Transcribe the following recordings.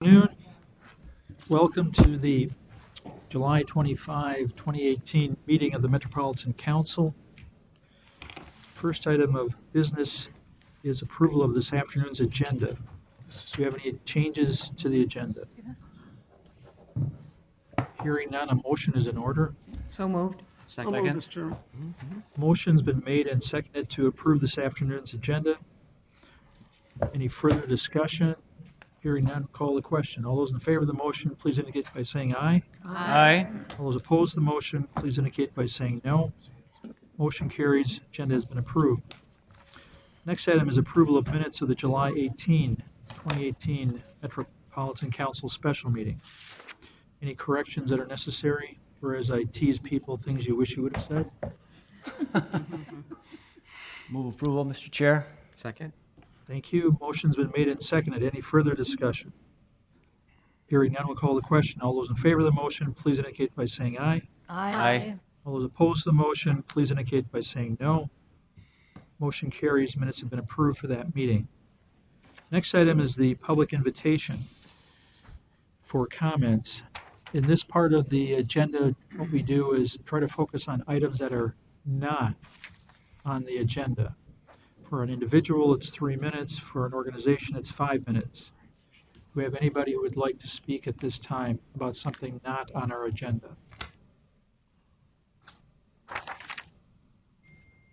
Afternoon. Welcome to the July 25, 2018 meeting of the Metropolitan Council. First item of business is approval of this afternoon's agenda. Do you have any changes to the agenda? Hearing none, a motion is in order. So moved. Second. Motion's been made and seconded to approve this afternoon's agenda. Any further discussion? Hearing none, call the question. All those in favor of the motion, please indicate by saying aye. Aye. All those opposed to the motion, please indicate by saying no. Motion carries. Agenda has been approved. Next item is approval of minutes of the July 18, 2018 Metropolitan Council special meeting. Any corrections that are necessary? Whereas I tease people things you wish you would have said. Move approval, Mr. Chair. Second. Thank you. Motion's been made and seconded. Any further discussion? Hearing none, we'll call the question. All those in favor of the motion, please indicate by saying aye. Aye. All those opposed to the motion, please indicate by saying no. Motion carries. Minutes have been approved for that meeting. Next item is the public invitation for comments. In this part of the agenda, what we do is try to focus on items that are not on the agenda. For an individual, it's 3 minutes. For an organization, it's 5 minutes. Do we have anybody who would like to speak at this time about something not on our agenda?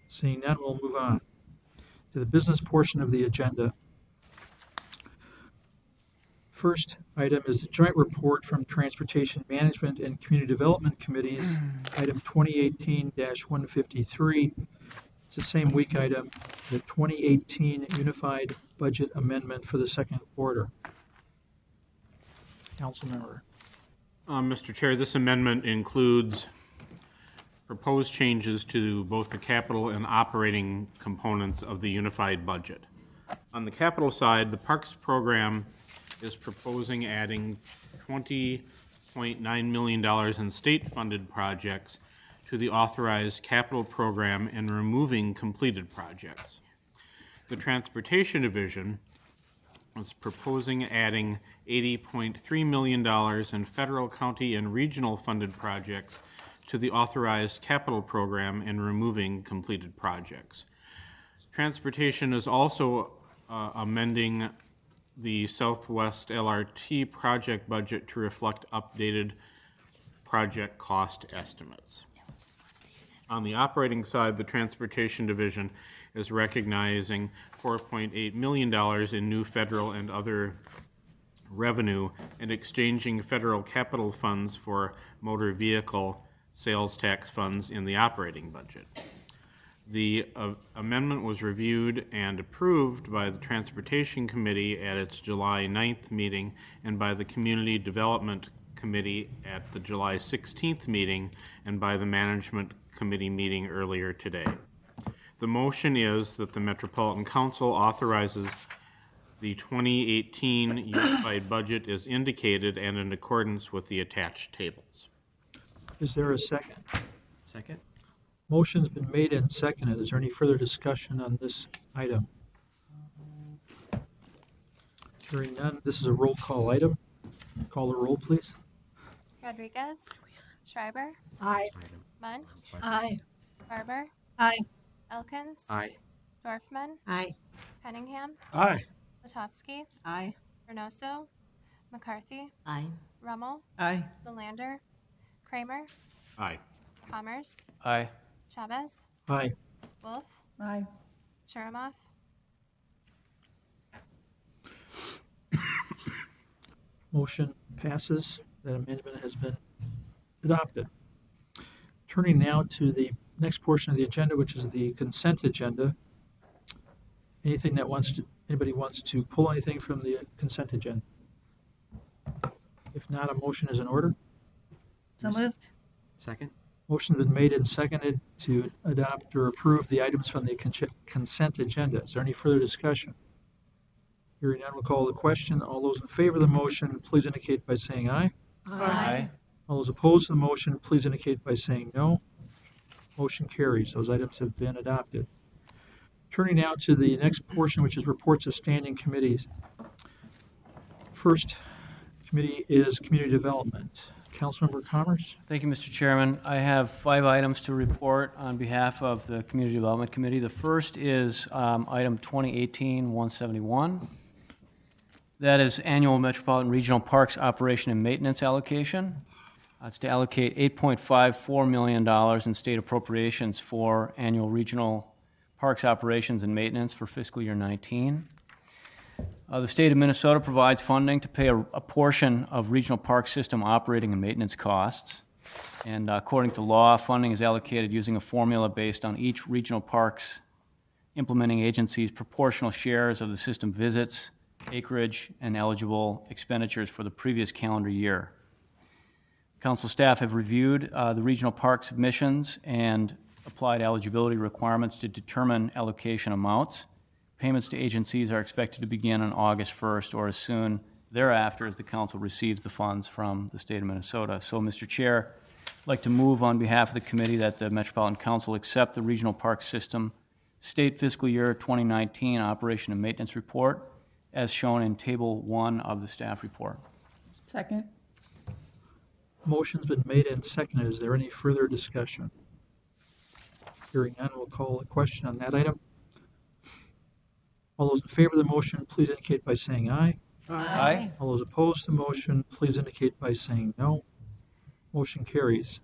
Seeing none, we'll move on to the business portion of the agenda. First item is the joint report from Transportation Management and Community Development Committees, item 2018-153. It's the same week item, the 2018 Unified Budget Amendment for the second quarter. Council member. Mr. Chair, this amendment includes proposed changes to both the capital and operating components of the unified budget. On the capital side, the Parks program is proposing adding $20.9 million in state-funded projects to the authorized capital program and removing completed projects. The Transportation Division is proposing adding $80.3 million in federal, county, and regional funded projects to the authorized capital program and removing completed projects. Transportation is also amending the Southwest LRT project budget to reflect updated project cost estimates. On the operating side, the Transportation Division is recognizing $4.8 million in new federal and other revenue and exchanging federal capital funds for motor vehicle sales tax funds in the operating budget. The amendment was reviewed and approved by the Transportation Committee at its July 9th meeting and by the Community Development Committee at the July 16th meeting and by the Management Committee meeting earlier today. The motion is that the Metropolitan Council authorizes the 2018 Unified Budget as indicated and in accordance with the attached tables. Is there a second? Second. Motion's been made and seconded. Is there any further discussion on this item? Hearing none, this is a roll call item. Call the roll, please. Rodriguez. Schreiber. Aye. Munn. Aye. Barber. Aye. Elkins. Aye. Dorfman. Aye. Cunningham. Aye. Latowski. Aye. Reynoso. McCarthy. Aye. Rummel. Aye. Delander. Kramer. Aye. Commerce. Aye. Chavez. Aye. Wolf. Aye. Cherimoff. Motion passes. That amendment has been adopted. Turning now to the next portion of the agenda, which is the consent agenda. Anybody wants to pull anything from the consent agenda? If not, a motion is in order. So moved. Second. Motion's been made and seconded to adopt or approve the items from the consent agenda. Is there any further discussion? Hearing none, we'll call the question. All those in favor of the motion, please indicate by saying aye. Aye. All those opposed to the motion, please indicate by saying no. Motion carries. Those items have been adopted. Turning now to the next portion, which is reports of standing committees. First committee is Community Development. Councilmember Commerce? Thank you, Mr. Chairman. I have 5 items to report on behalf of the Community Development Committee. The first is item 2018-171. That is annual Metropolitan Regional Parks operation and maintenance allocation. It's to allocate $8.54 million in state appropriations for annual regional parks operations and maintenance for fiscal year 19. The state of Minnesota provides funding to pay a portion of regional park system operating and maintenance costs. And according to law, funding is allocated using a formula based on each regional park's implementing agency's proportional shares of the system visits, acreage, and eligible expenditures for the previous calendar year. Council staff have reviewed the regional park submissions and applied eligibility requirements to determine allocation amounts. Payments to agencies are expected to begin on August 1st or as soon thereafter as the council receives the funds from the state of Minnesota. So, Mr. Chair, I'd like to move on behalf of the committee that the Metropolitan Council accept the Regional Park System State Fiscal Year 2019 Operation and Maintenance Report as shown in Table 1 of the staff report. Second. Motion's been made and seconded. Is there any further discussion? Hearing none, we'll call a question on that item. All those in favor of the motion, please indicate by saying aye. Aye. All those opposed to the motion, please indicate by saying no. Motion carries.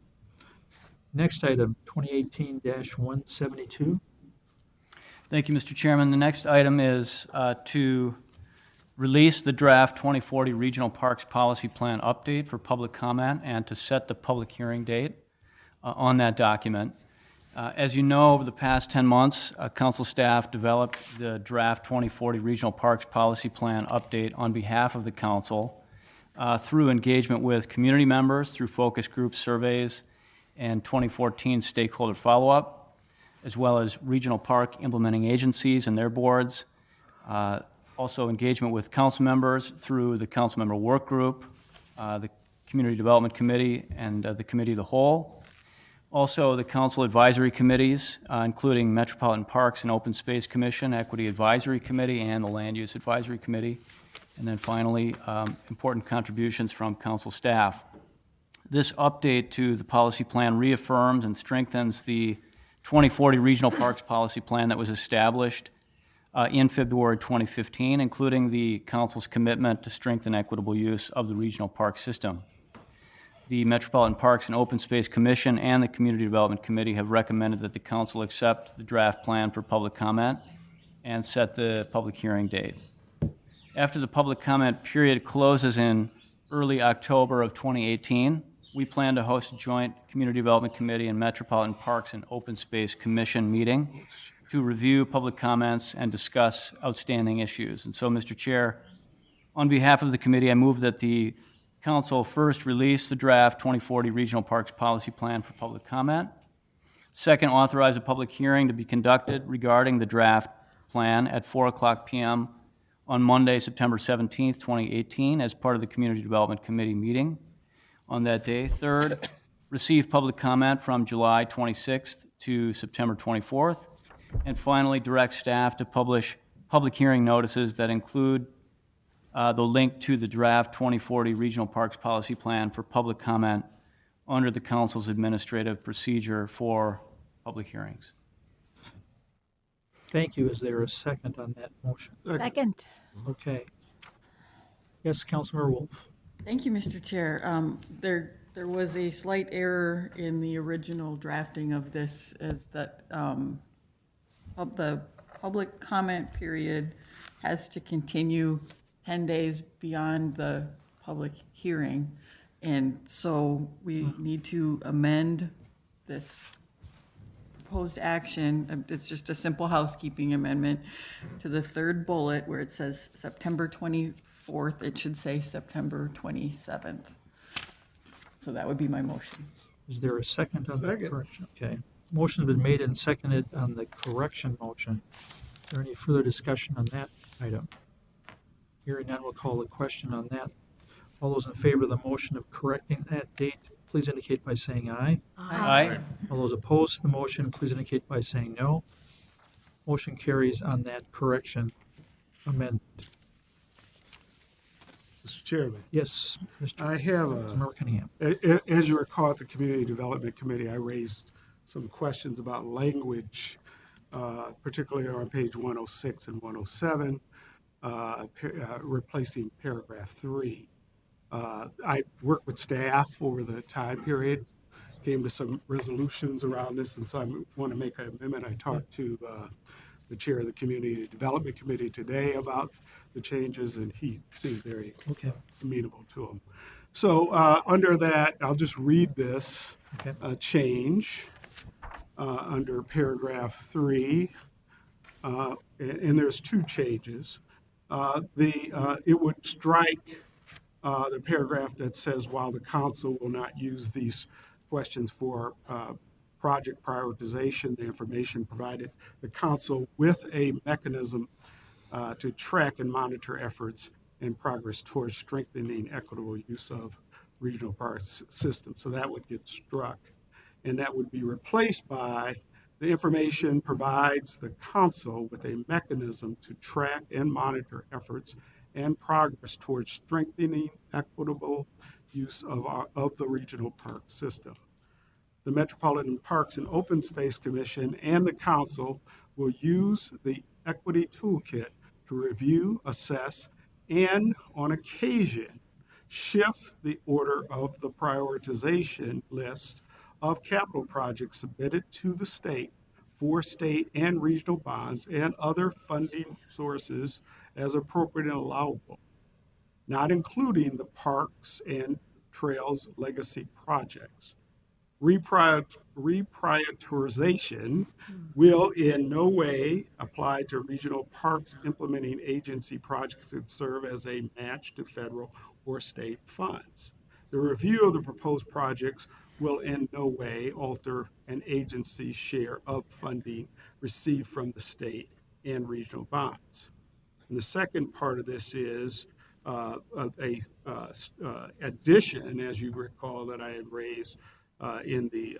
Next item, 2018-172. Thank you, Mr. Chairman. The next item is to release the draft 2040 Regional Parks Policy Plan update for public comment and to set the public hearing date on that document. As you know, over the past 10 months, council staff developed the draft 2040 Regional Parks Policy Plan update on behalf of the council through engagement with community members, through focus group surveys, and 2014 stakeholder follow-up, as well as regional park implementing agencies and their boards. Also engagement with council members through the council member work group, the Community Development Committee, and the Committee of the Whole. Also, the council advisory committees, including Metropolitan Parks and Open Space Commission, Equity Advisory Committee, and the Land Use Advisory Committee. And then finally, important contributions from council staff. This update to the policy plan reaffirms and strengthens the 2040 Regional Parks Policy Plan that was established in February 2015, including the council's commitment to strengthen equitable use of the regional park system. The Metropolitan Parks and Open Space Commission and the Community Development Committee have recommended that the council accept the draft plan for public comment and set the public hearing date. After the public comment period closes in early October of 2018, we plan to host a joint Community Development Committee and Metropolitan Parks and Open Space Commission meeting to review public comments and discuss outstanding issues. And so, Mr. Chair, on behalf of the committee, I move that the council first release the draft 2040 Regional Parks Policy Plan for public comment. Second, authorize a public hearing to be conducted regarding the draft plan at 4:00 p.m. on Monday, September 17th, 2018, as part of the Community Development Committee meeting on that day. Third, receive public comment from July 26th to September 24th. And finally, direct staff to publish public hearing notices that include the link to the draft 2040 Regional Parks Policy Plan for public comment under the council's administrative procedure for public hearings. Thank you. Is there a second on that motion? Second. Okay. Yes, Councilmember Wolf. Thank you, Mr. Chair. There was a slight error in the original drafting of this, as that of the public comment period has to continue 10 days beyond the public hearing. And so we need to amend this proposed action. It's just a simple housekeeping amendment to the third bullet where it says September 24th. It should say September 27th. So that would be my motion. Is there a second on that correction? Okay. Motion's been made and seconded on the correction motion. Is there any further discussion on that item? Hearing none, we'll call a question on that. All those in favor of the motion of correcting that date, please indicate by saying aye. Aye. All those opposed to the motion, please indicate by saying no. Motion carries on that correction amendment. Mr. Chairman, Yes, Mr. I have Councilmember Cunningham. as you recall at the Community Development Committee, I raised some questions about language, particularly on page 106 and 107, replacing paragraph 3. I worked with staff over the time period, came to some resolutions around this, and so I want to make an amendment. I talked to the chair of the Community Development Committee today about the changes, and he seemed very amenable to them. So under that, I'll just read this change under paragraph 3, and there's 2 changes. It would strike the paragraph that says, while the council will not use these questions for project prioritization, the information provided the council with a mechanism to track and monitor efforts and progress towards strengthening equitable use of regional park systems. So that would get struck, and that would be replaced by the information provides the council with a mechanism to track and monitor efforts and progress towards strengthening equitable use of the regional park system. The Metropolitan Parks and Open Space Commission and the council will use the equity toolkit to review, assess, and on occasion shift the order of the prioritization list of capital projects submitted to the state for state and regional bonds and other funding sources as appropriate and allowable, not including the parks and trails legacy projects. Reprioritization will in no way apply to regional parks implementing agency projects that serve as a match to federal or state funds. The review of the proposed projects will in no way alter an agency's share of funding received from the state and regional bonds. And the second part of this is addition, as you recall, that I had raised in the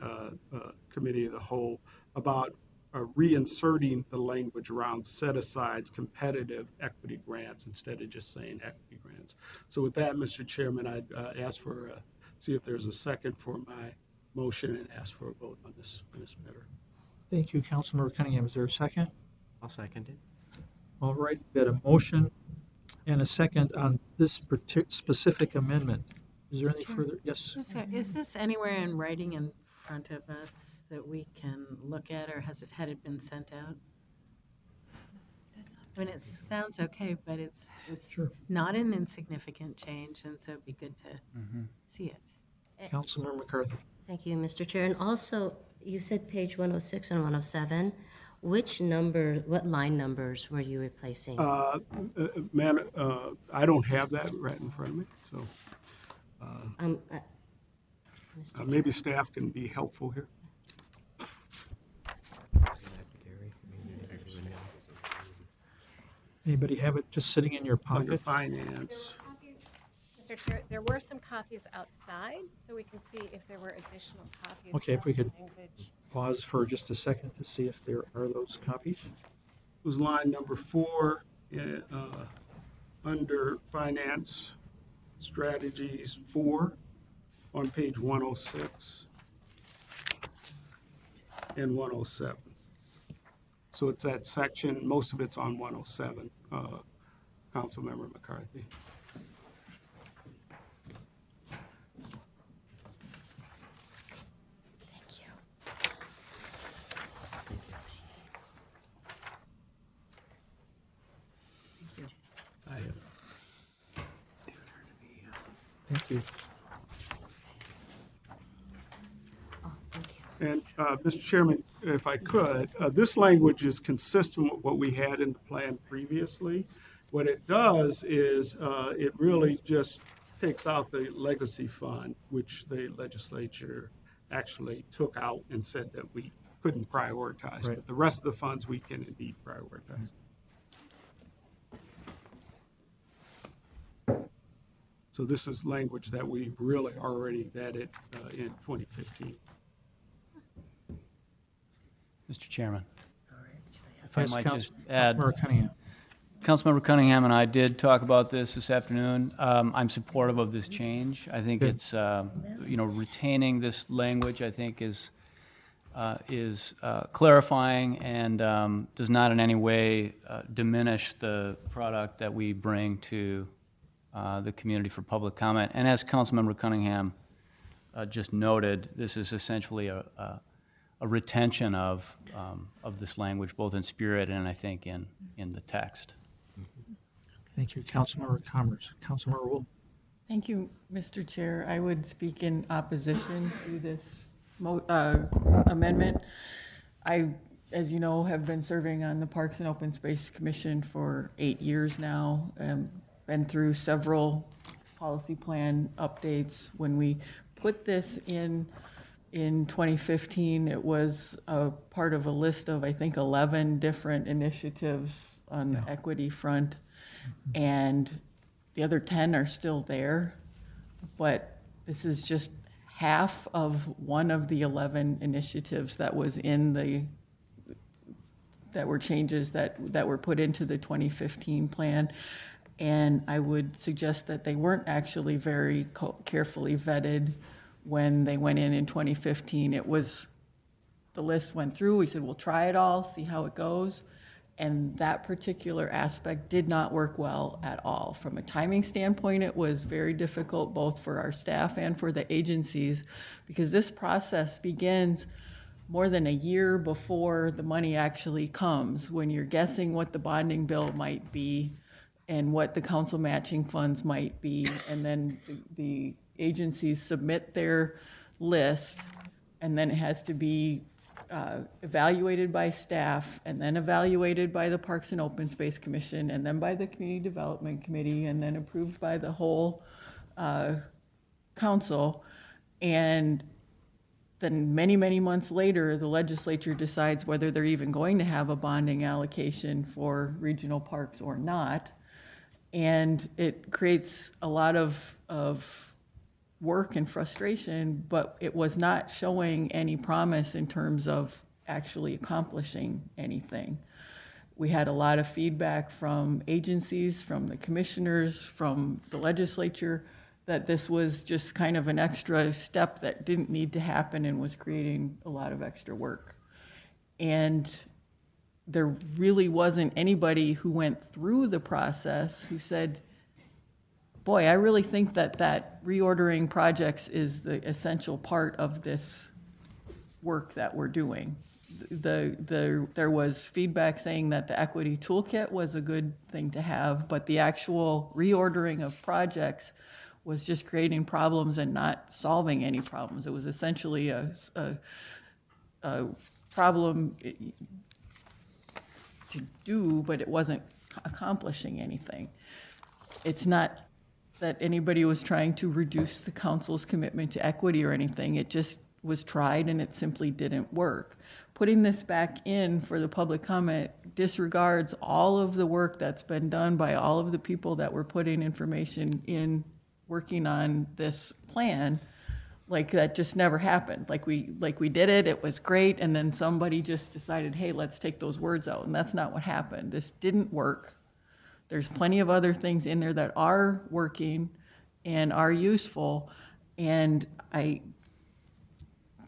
Committee of the Whole about reinserting the language around set-asides, competitive equity grants, instead of just saying equity grants. So with that, Mr. Chairman, I'd ask for, see if there's a second for my motion and ask for a vote on this matter. Thank you, Councilmember Cunningham. Is there a second? I'll second it. All right, we got a motion and a second on this specific amendment. Is there any further? Yes. Is this anywhere in writing in front of us that we can look at, or had it been sent out? I mean, it sounds okay, but it's Sure. not an insignificant change, and so it'd be good to see it. Councilmember McCarthy. Thank you, Mr. Chair. And also, you said page 106 and 107. Which number, what line numbers were you replacing? Ma'am, I don't have that right in front of me, so maybe staff can be helpful here. Anybody have it just sitting in your Under pocket? finance. Mr. Chair, there were some copies outside, so we can see if there were additional copies. Okay, if we of could language. pause for just a second to see if there are those copies. It was line number 4 under finance strategies 4 on page 106 and 107. So it's that section, most of it's on 107, Councilmember McCarthy. I have. Thank you. Oh, thank you. And, Mr. Chairman, if I could, this language is consistent with what we had in the plan previously. What it does is it really just takes out the legacy fund, which the legislature actually took out and said that we couldn't prioritize. Right. But the rest of the funds we can indeed prioritize. So this is language that we've really already vetted in 2015. Mr. Chairman, if I Yes, might just Councilmember add, Cunningham. Councilmember Cunningham and I did talk about this afternoon. I'm supportive of this change. I think Good. it's, retaining this language, I think, is clarifying and does not in any way diminish the product that we bring to the community for public comment. And as Councilmember Cunningham just noted, this is essentially a retention of this language, both in spirit and I think in the text. Thank you, Councilmember Commerce. Councilmember Wu. Thank you, Mr. Chair. I would speak in opposition to this amendment. I, as you know, have been serving on the Parks and Open Space Commission for 8 years now. Been through several policy plan updates. When we put this in 2015, it was a part of a list of, I think, 11 different initiatives on the equity front, and the other 10 are still there, but this is just half of one of the 11 initiatives that was that were changes that were put into the 2015 plan. And I would suggest that they weren't actually very carefully vetted when they went in 2015. It was, the list went through, we said, we'll try it all, see how it goes. And that particular aspect did not work well at all. From a timing standpoint, it was very difficult both for our staff and for the agencies, because this process begins more than a year before the money actually comes, when you're guessing what the bonding bill might be and what the council matching funds might be, and then the agencies submit their list, and then it has to be evaluated by staff, and then evaluated by the Parks and Open Space Commission, and then by the Community Development Committee, and then approved by the whole council. And then many, many months later, the legislature decides whether they're even going to have a bonding allocation for regional parks or not. And it creates a lot of work and frustration, but it was not showing any promise in terms of actually accomplishing anything. We had a lot of feedback from agencies, from the commissioners, from the legislature, that this was just kind of an extra step that didn't need to happen and was creating a lot of extra work. And there really wasn't anybody who went through the process who said, boy, I really think that reordering projects is the essential part of this work that we're doing. There was feedback saying that the equity toolkit was a good thing to have, but the actual reordering of projects was just creating problems and not solving any problems. It was essentially a problem to do, but it wasn't accomplishing anything. It's not that anybody was trying to reduce the council's commitment to equity or anything. It just was tried and it simply didn't work. Putting this back in for the public comment disregards all of the work that's been done by all of the people that were putting information in, working on this plan. Like, that just never happened. Like we did it, it was great, and then somebody just decided, hey, let's take those words out, and that's not what happened. This didn't work. There's plenty of other things in there that are working and are useful, and I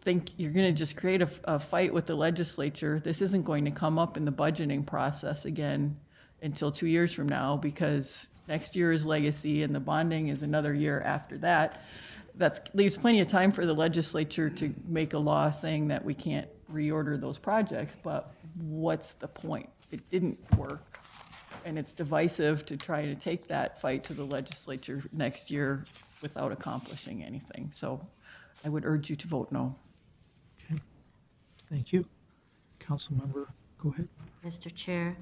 think you're going to just create a fight with the legislature. This isn't going to come up in the budgeting process again until 2 years from now, because next year is legacy and the bonding is another year after that. That leaves plenty of time for the legislature to make a law saying that we can't reorder those projects, but what's the point? It didn't work. And it's divisive to try to take that fight to the legislature next year without accomplishing anything. So I would urge you to vote no. Okay, thank you. Councilmember, go ahead. Mr. Chair,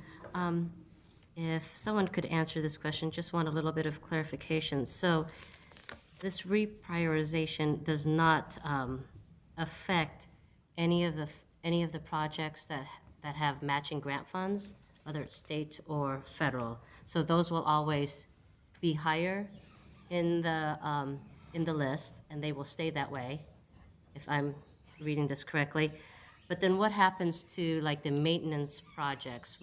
if someone could answer this question, just want a little bit of clarification. So this reprioritization does not affect any of the projects that have matching grant funds, whether it's state or federal. So those will always be higher in the list, and they will stay that way, if I'm reading this correctly. But then what happens to like the maintenance projects?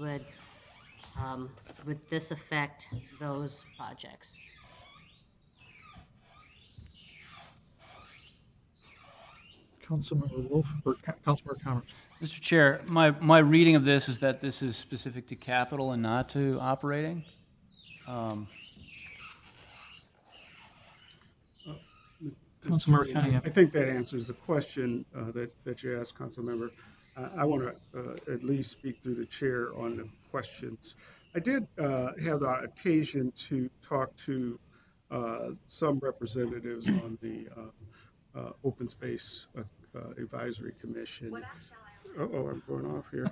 would this affect those projects? Councilmember Wolf or Councilmember Commerce? Mr. Chair, my reading of this is that this is specific to capital and not to operating. Councilmember Cunningham. I think that answers the question that you asked, Councilmember. I want to at least speak through the chair on the questions. I did have the occasion to talk to some representatives on the Open Space Advisory Commission. Uh-oh, I'm going off here.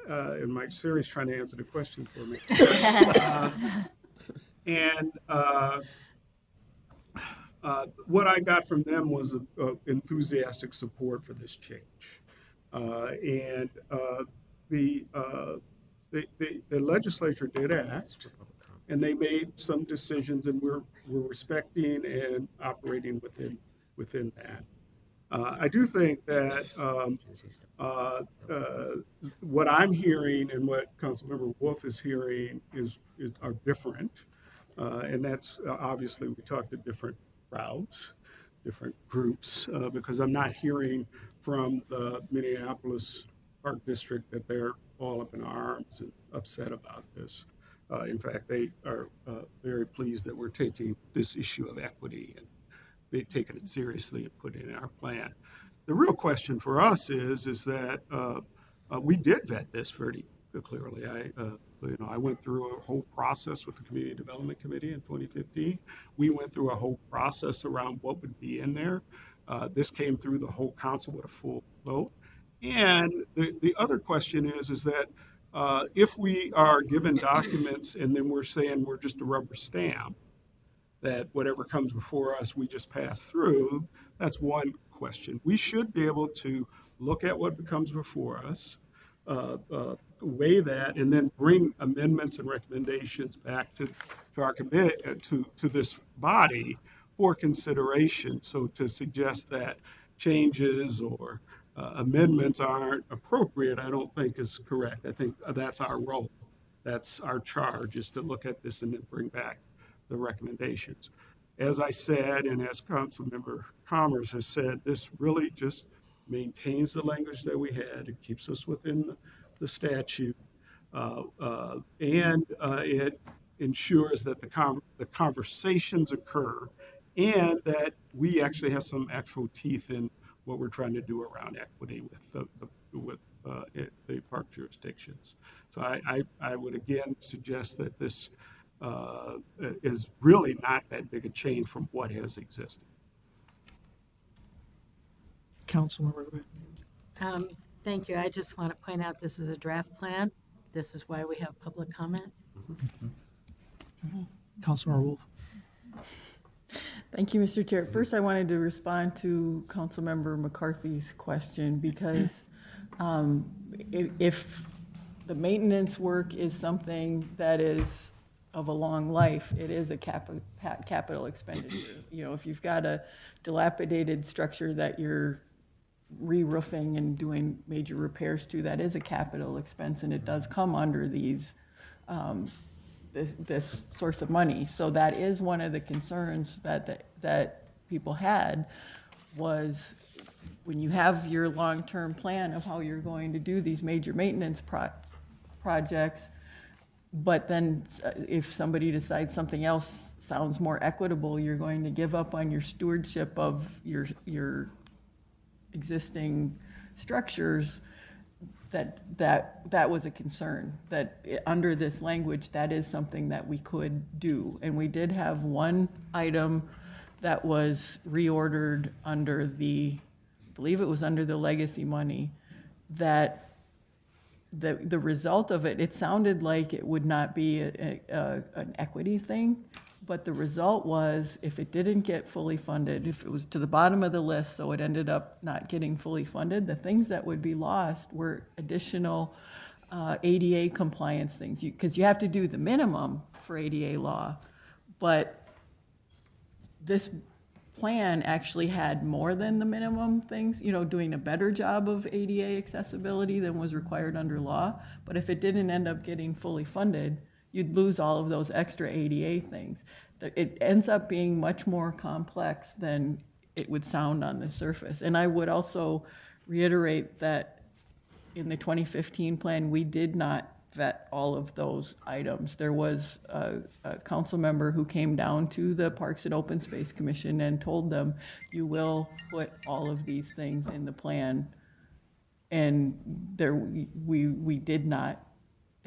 And Mike Siri's trying to answer the question for me. What I got from them was enthusiastic support for this change. The legislature did act, and they made some decisions, and we're respecting and operating within that. I do think that what I'm hearing and what Councilmember Wolf is hearing are different, and that's obviously we talked to different crowds, different groups, because I'm not hearing from the Minneapolis Park District that they're all up in arms and upset about this. In fact, they are very pleased that we're taking this issue of equity and taking it seriously and putting it in our plan. The real question for us is that we did vet this pretty clearly. I went through a whole process with the Community Development Committee in 2015. We went through a whole process around what would be in there. This came through the whole council with a full vote. And the other question is that if we are given documents and then we're saying we're just a rubber stamp, that whatever comes before us, we just pass through, that's one question. We should be able to look at what comes before us, weigh that, and then bring amendments and recommendations back to our committee, to this body for consideration. So to suggest that changes or amendments aren't appropriate, I don't think is correct. I think that's our role. That's our charge, is to look at this and then bring back the recommendations. As I said, and as Councilmember Commerce has said, this really just maintains the language that we had. It keeps us within the statute, and it ensures that the conversations occur and that we actually have some actual teeth in what we're trying to do around equity with the park jurisdictions. So I would again suggest that this is really not that big a change from what has existed. Councilmember. Thank you. I just want to point out this is a draft plan. This is why we have public comment. Councilmember Wolf. Thank you, Mr. Chair. First, I wanted to respond to Councilmember McCarthy's question because if the maintenance work is something that is of a long life, it is a capital expenditure. You know, if you've got a dilapidated structure that you're re-roofing and doing major repairs to, that is a capital expense, and it does come under these this source of money. So that is one of the concerns that people had, was when you have your long-term plan of how you're going to do these major maintenance projects, but then if somebody decides something else sounds more equitable, you're going to give up on your stewardship of your existing structures. That was a concern, that under this language, that is something that we could do. And we did have one item that was reordered under I believe it was under the legacy money, that the result of it sounded like it would not be an equity thing, but the result was, if it didn't get fully funded, if it was to the bottom of the list, so it ended up not getting fully funded, the things that would be lost were additional ADA compliance things, because you have to do the minimum for ADA law, but this plan actually had more than the minimum things, you know, doing a better job of ADA accessibility than was required under law. But if it didn't end up getting fully funded, you'd lose all of those extra ADA things. It ends up being much more complex than it would sound on the surface. And I would also reiterate that in the 2015 plan, we did not vet all of those items. There was a council member who came down to the Parks and Open Space Commission and told them, you will put all of these things in the plan. And there, we did not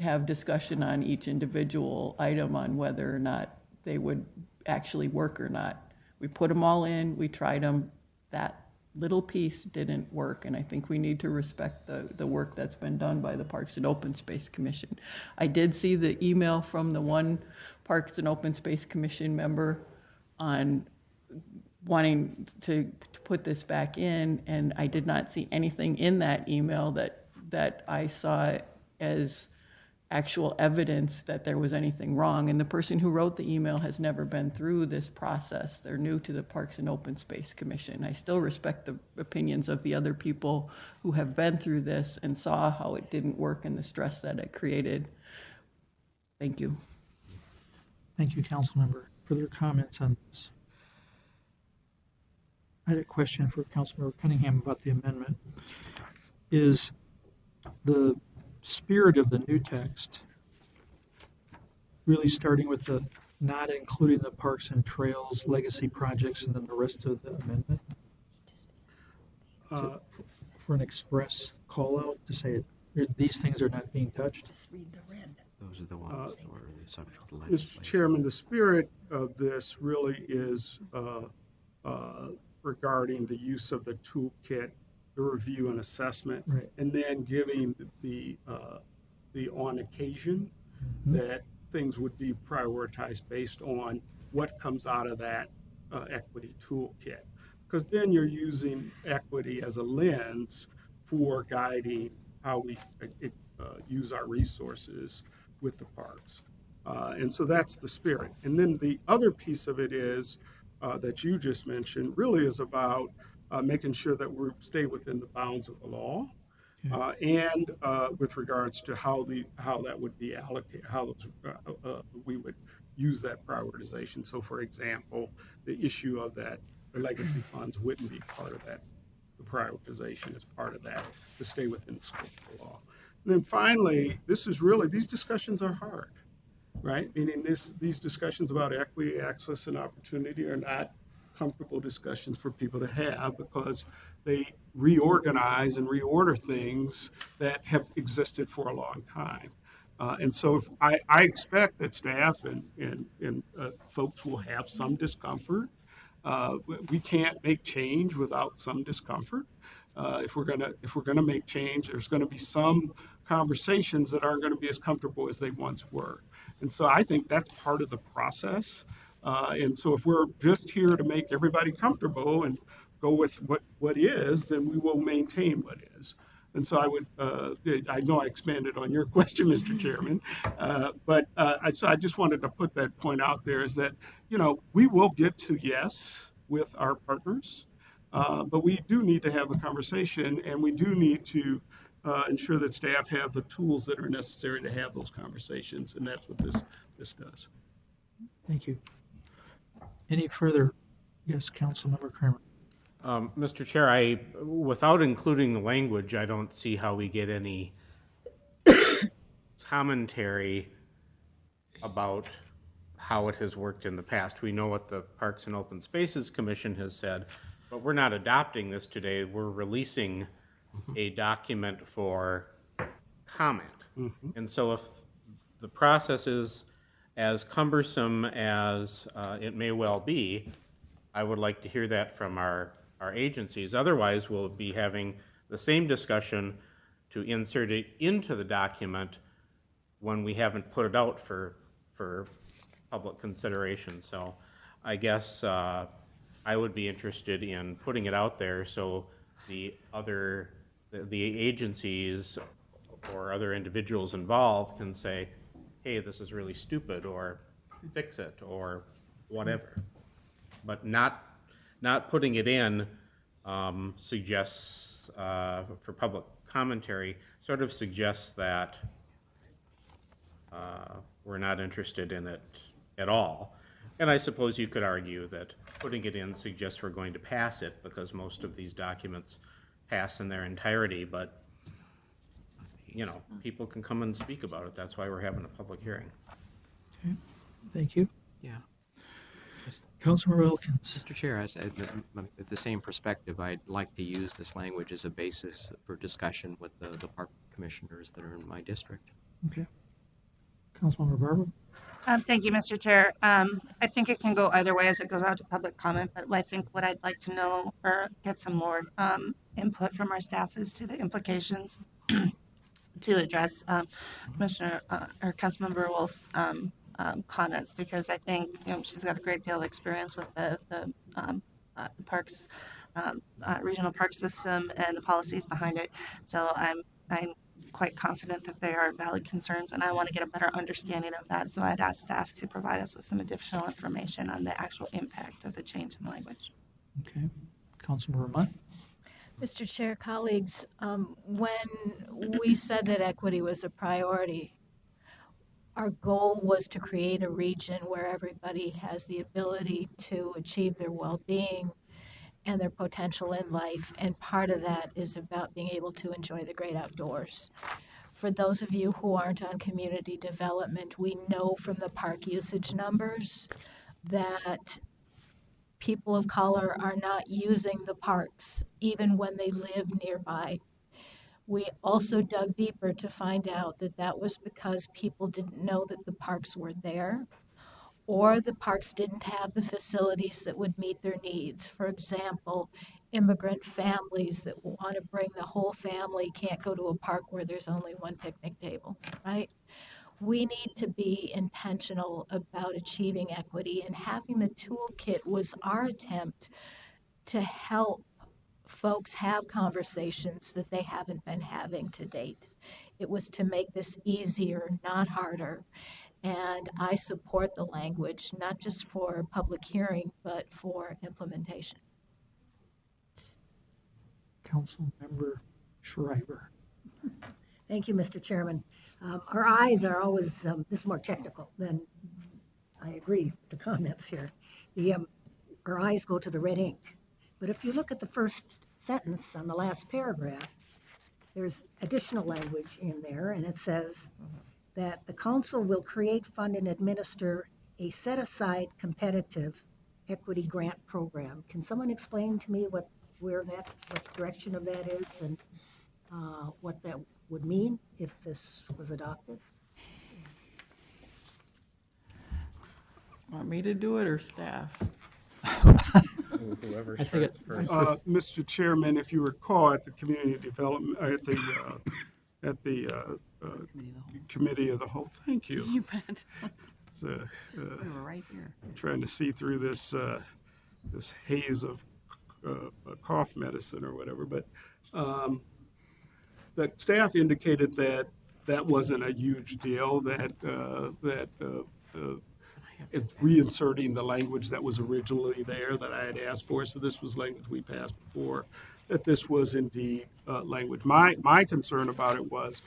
have discussion on each individual item on whether or not they would actually work or not. We put them all in, we tried them. That little piece didn't work, and I think we need to respect the work that's been done by the Parks and Open Space Commission. I did see the email from the one Parks and Open Space Commission member on wanting to put this back in, and I did not see anything in that email that I saw as actual evidence that there was anything wrong. And the person who wrote the email has never been through this process. They're new to the Parks and Open Space Commission. I still respect the opinions of the other people who have been through this and saw how it didn't work and the stress that it created. Thank you. Thank you, Councilmember. Further comments on this? I had a question for Councilmember Cunningham about the amendment. Is the spirit of the new text really starting with the not including the parks and trails legacy projects and then the rest of the amendment for an express call out to say these things are not being touched? Those are the ones that were the subject of the Mr. legislation. Chairman, the spirit of this really is regarding the use of the toolkit, the review and assessment, Right. and then giving the on occasion that things would be prioritized based on what comes out of that equity toolkit. Because then you're using equity as a lens for guiding how we use our resources with the parks. And so that's the spirit. And then the other piece of it is that you just mentioned really is about making sure that we stay within the bounds of the law, and with regards to how that would be allocated, how we would use that prioritization. So, for example, the issue of that the legacy funds wouldn't be part of that. The prioritization is part of that to stay within the scope of the law. And then finally, these discussions are hard, right? Meaning these discussions about equity, access, and opportunity are not comfortable discussions for people to have because they reorganize and reorder things that have existed for a long time. And so if I expect that staff and folks will have some discomfort. We can't make change without some discomfort. If we're gonna make change, there's gonna be some conversations that aren't gonna be as comfortable as they once were. And so I think that's part of the process. And so if we're just here to make everybody comfortable and go with what is, then we will maintain what is. And so I would, I know I expanded on your question, Mr. Chairman, but I just wanted to put that point out there is that, we will get to yes with our partners, but we do need to have the conversation and we do need to ensure that staff have the tools that are necessary to have those conversations. And that's what this does. Thank you. Any further? Yes, Councilmember Kramer. Mr. Chair, without including the language, I don't see how we get any commentary about how it has worked in the past. We know what the Parks and Open Spaces Commission has said, but we're not adopting this today. We're releasing a document for comment. And so if the process is as cumbersome as it may well be, I would like to hear that from our agencies. Otherwise, we'll be having the same discussion to insert it into the document when we haven't put it out for public consideration. So I guess I would be interested in putting it out there so the agencies or other individuals involved can say, hey, this is really stupid, or fix it, or whatever. But not not putting it in suggests, for public commentary, sort of suggests that we're not interested in it at all. And I suppose you could argue that putting it in suggests we're going to pass it, because most of these documents pass in their entirety, but, you know, people can come and speak about it. That's why we're having a public hearing. Okay, thank you. Yeah. Councilmember Wilkins. Mr. Chair, at the same perspective, I'd like to use this language as a basis for discussion with the park commissioners that are in my district. Okay. Councilmember Barber. Thank you, Mr. Chair. I think it can go either way as it goes out to public comment, but I think what I'd like to know or get some more input from our staff is to the implications to address Commissioner or Councilmember Wolf's comments, because I think she's got a great deal of experience with the parks, regional park system and the policies behind it. So I'm quite confident that they are valid concerns, and I want to get a better understanding of that. So I'd ask staff to provide us with some additional information on the actual impact of the change in language. Okay. Councilmember Munt. Mr. Chair, colleagues, when we said that equity was a priority, our goal was to create a region where everybody has the ability to achieve their well-being and their potential in life, and part of that is about being able to enjoy the great outdoors. For those of you who aren't on community development, we know from the park usage numbers that people of color are not using the parks even when they live nearby. We also dug deeper to find out that that was because people didn't know that the parks were there, or the parks didn't have the facilities that would meet their needs. For example, immigrant families that want to bring the whole family can't go to a park where there's only one picnic table, right? We need to be intentional about achieving equity, and having the toolkit was our attempt to help folks have conversations that they haven't been having to date. It was to make this easier, not harder. And I support the language, not just for public hearing, but for implementation. Councilmember Schreiber. Thank you, Mr. Chairman. Our eyes are always, this is more technical than I agree with the comments here. Our eyes go to the red ink. But if you look at the first sentence on the last paragraph, there's additional language in there, and it says that the council will create, fund, and administer a set-aside competitive equity grant program. Can someone explain to me what direction of that is, and what that would mean if this was adopted? Want me to do it or staff? Whoever I think starts first. Mr. Chairman, if you recall, at the community development, at the committee of the whole, thank you. You bet. It's, We were right here. I'm trying to see through this this haze of cough medicine or whatever, but the staff indicated that that wasn't a huge deal, that it's reinserting the language that was originally there that I had asked for. So this was language we passed before, that this was indeed language. My concern about it was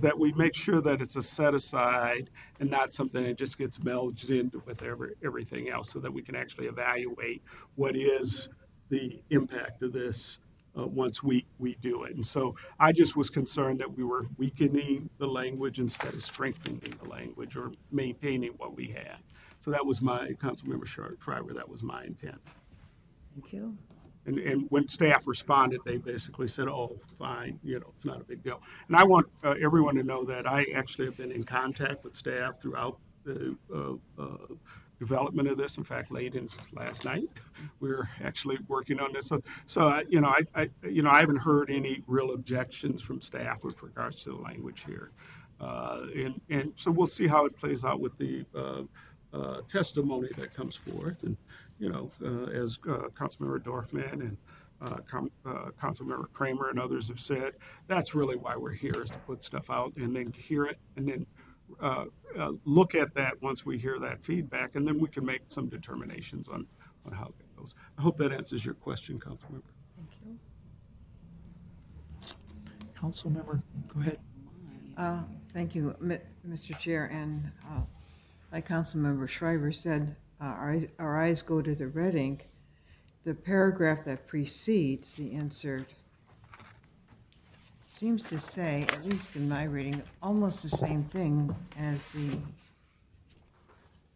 that we make sure that it's a set aside and not something that just gets melded into with everything else, so that we can actually evaluate what is the impact of this once we do it. And so I just was concerned that we were weakening the language instead of strengthening the language or maintaining what we had. So that was my, Councilmember Schreiber, that was my intent. Thank you. And when staff responded, they basically said, oh, fine, it's not a big deal. And I want everyone to know that I actually have been in contact with staff throughout the development of this. In fact, late in last night, we were actually working on this. So I haven't heard any real objections from staff with regards to the language here. And so we'll see how it plays out with the testimony that comes forth. And, as Councilmember Dorfman and Councilmember Kramer and others have said, that's really why we're here, is to put stuff out and then hear it and then look at that once we hear that feedback, and then we can make some determinations on on how that goes. I hope that answers your question, Councilmember. Thank you. Councilmember, go ahead. Thank you, Mr. Chair. And like Councilmember Shriver said, our eyes go to the red ink. The paragraph that precedes the insert seems to say, at least in my reading, almost the same thing as the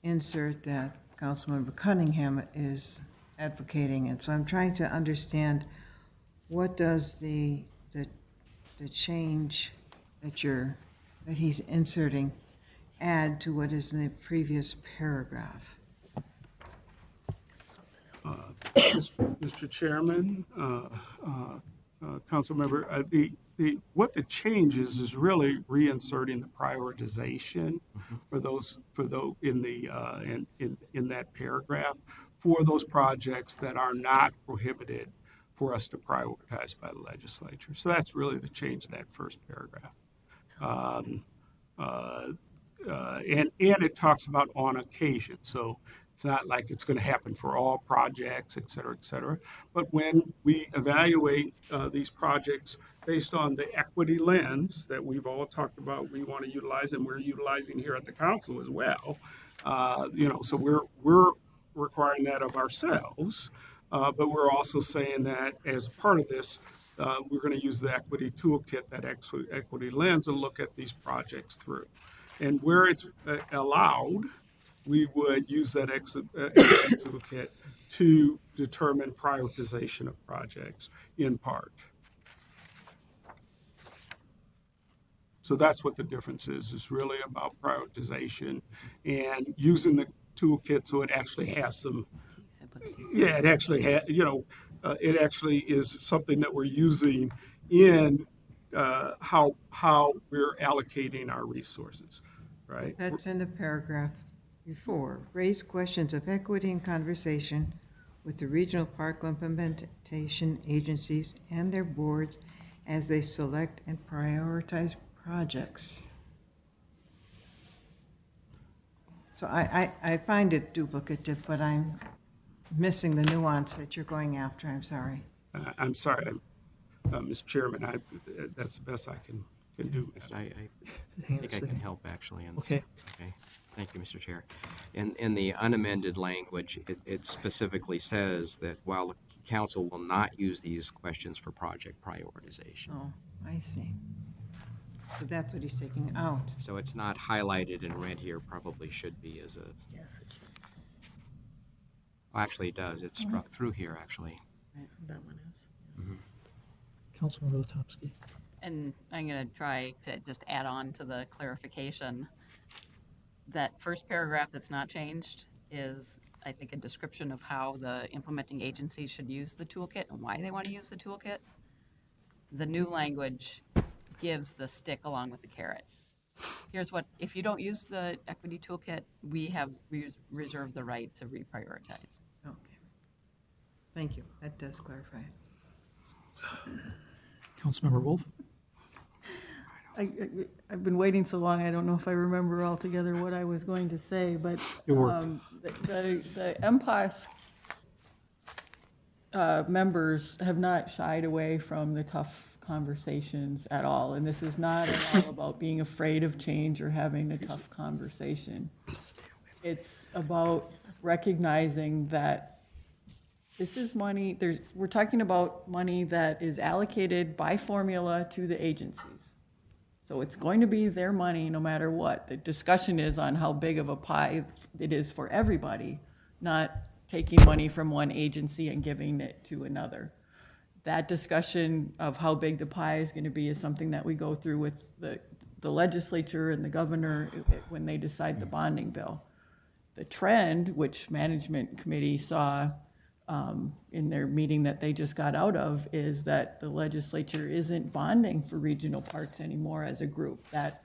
insert that Councilmember Cunningham is advocating. And so I'm trying to understand, what does the change that he's inserting add to what is in the previous paragraph? Mr. Chairman, Councilmember, what the change is really reinserting the prioritization for those in that paragraph for those projects that are not prohibited for us to prioritize by the legislature. So that's really the change in that first paragraph. And it talks about on occasion. So it's not like it's going to happen for all projects, et cetera, et cetera. But when we evaluate these projects based on the equity lens that we've all talked about, we want to utilize, and we're utilizing here at the council as well. So we're requiring that of ourselves, but we're also saying that as part of this, we're going to use the equity toolkit, that equity lens, and look at these projects through. And where it's allowed, we would use that equity toolkit to determine prioritization of projects in part. So that's what the difference is. It's really about prioritization and using the toolkit so it actually has some, it actually has, it actually is something that we're using in how we're allocating our resources, right? That's in the paragraph before. Raise questions of equity and conversation with the regional park implementation agencies and their boards as they select and prioritize projects. So I find it duplicative, but I'm missing the nuance that you're going after. I'm sorry. I'm sorry, Mr. Chairman. That's the best I can do. I think I can help actually. Okay. Thank you, Mr. Chair. In the unamended language, it specifically says that while the council will not use these questions for project prioritization. Oh, I see. So that's what he's taking out. So it's not highlighted in red here, probably should be as a... Yes, it should. Well, actually it does. It's struck through here, actually. Right, that one is. Councilmember Lotowski. And I'm going to try to just add on to the clarification. That first paragraph that's not changed is, I think, a description of how the implementing agencies should use the toolkit and why they want to use the toolkit. The new language gives the stick along with the carrot. Here's what, if you don't use the equity toolkit, we have reserved the right to reprioritize. Okay. Thank you. That does clarify. Councilmember Wolf. I've been waiting so long, I don't know if I remember altogether what I was going to say, but the MPOS members have not shied away from the tough conversations at all. And this is not at all about being afraid of change or having a tough conversation. It's about recognizing that this is money, we're talking about money that is allocated by formula to the agencies. So it's going to be their money no matter what. The discussion is on how big of a pie it is for everybody, not taking money from one agency and giving it to another. That discussion of how big the pie is going to be is something that we go through with the legislature and the governor when they decide the bonding bill. The trend, which management committee saw in their meeting that they just got out of, is that the legislature isn't bonding for regional parks anymore as a group. That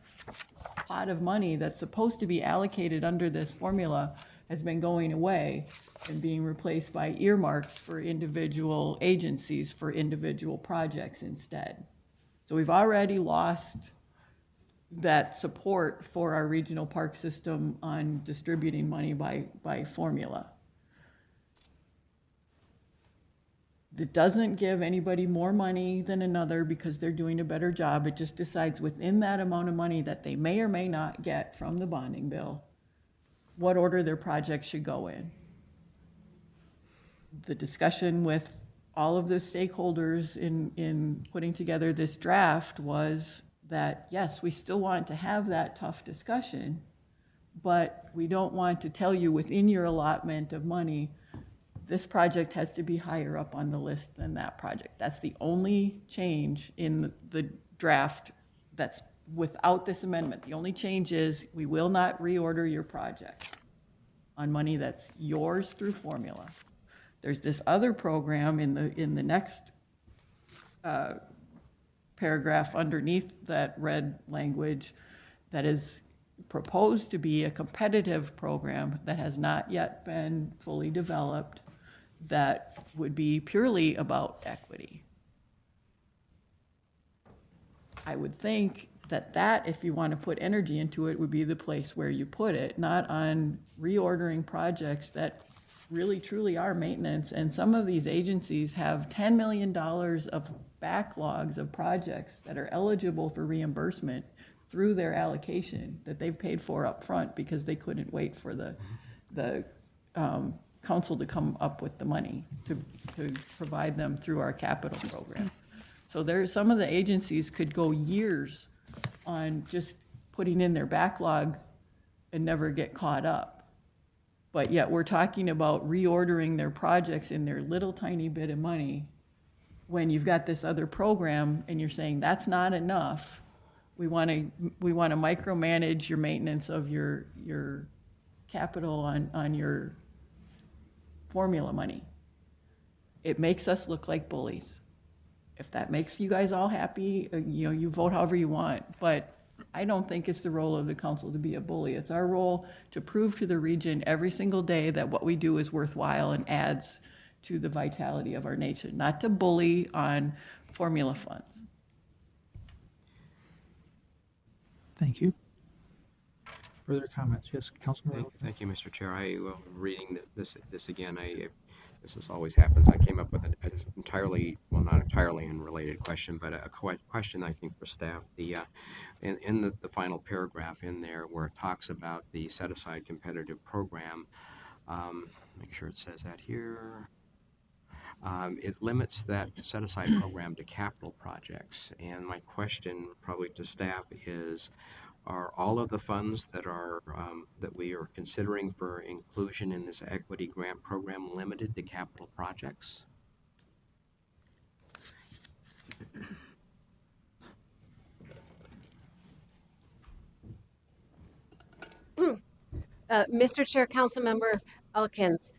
pot of money that's supposed to be allocated under this formula has been going away and being replaced by earmarks for individual agencies for individual projects instead. So we've already lost that support for our regional park system on distributing money by formula. It doesn't give anybody more money than another because they're doing a better job. It just decides within that amount of money that they may or may not get from the bonding bill, what order their project should go in. The discussion with all of the stakeholders in putting together this draft was that, yes, we still want to have that tough discussion, but we don't want to tell you within your allotment of money, this project has to be higher up on the list than that project. That's the only change in the draft that's without this amendment. The only change is we will not reorder your project on money that's yours through formula. There's this other program in the next paragraph underneath that red language that is proposed to be a competitive program that has not yet been fully developed that would be purely about equity. I would think that if you want to put energy into it, would be the place where you put it, not on reordering projects that really truly are maintenance. And some of these agencies have $10 million of backlogs of projects that are eligible for reimbursement through their allocation that they've paid for up front because they couldn't wait for the council to come up with the money to provide them through our capital program. So there's some of the agencies could go years on just putting in their backlog and never get caught up. But yet we're talking about reordering their projects in their little tiny bit of money when you've got this other program and you're saying that's not enough. We want to micromanage your maintenance of your capital on your formula money. It makes us look like bullies. If that makes you guys all happy, you vote however you want. But I don't think it's the role of the council to be a bully. It's our role to prove to the region every single day that what we do is worthwhile and adds to the vitality of our nation, not to bully on formula funds. Thank you. Further comments? Yes, Councilman. Thank you, Mr. Chair. Reading this again, this always happens. I came up with an entirely, well, not entirely unrelated question, but a question I think for staff. In the final paragraph in there where it talks about the set-aside competitive program, make sure it says that here. It limits that set-aside program to capital projects. And my question probably to staff is, are all of the funds that we are considering for inclusion in this equity grant program limited to capital projects? Mr. Chair, Councilmember Elkins,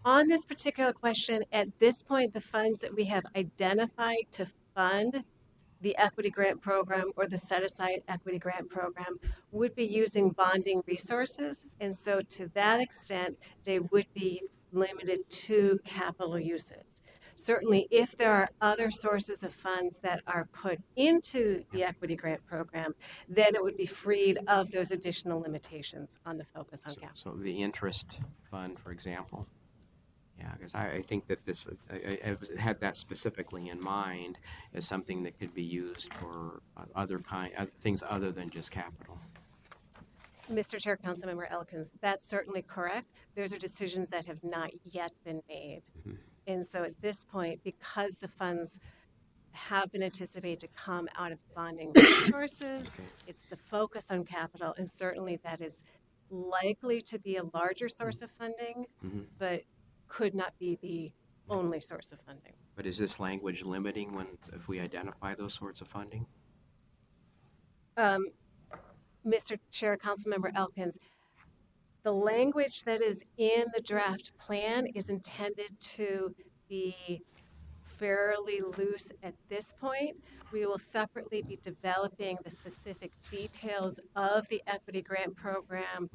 on this particular question, at this point, the funds that we have identified to fund the equity grant program or the set-aside equity grant program would be using bonding resources. And so to that extent, they would be limited to capital uses. Certainly, if there are other sources of funds that are put into the equity grant program, then it would be freed of those additional limitations on the focus on capital. So the interest fund, for example? Yeah, because I think that I had that specifically in mind as something that could be used for things other than just capital. Mr. Chair, Councilmember Elkins, that's certainly correct. Those are decisions that have not yet been made. Mm-hmm. And so at this point, because the funds have been anticipated to come out of bonding resources, it's the focus on capital, and certainly that is likely to be a larger source of funding, but could not be the only source of funding. But is this language limiting if we identify those sorts of funding? Mr. Chair, Councilmember Elkins, the language that is in the draft plan is intended to be fairly loose at this point. We will separately be developing the specific details of the equity grant program,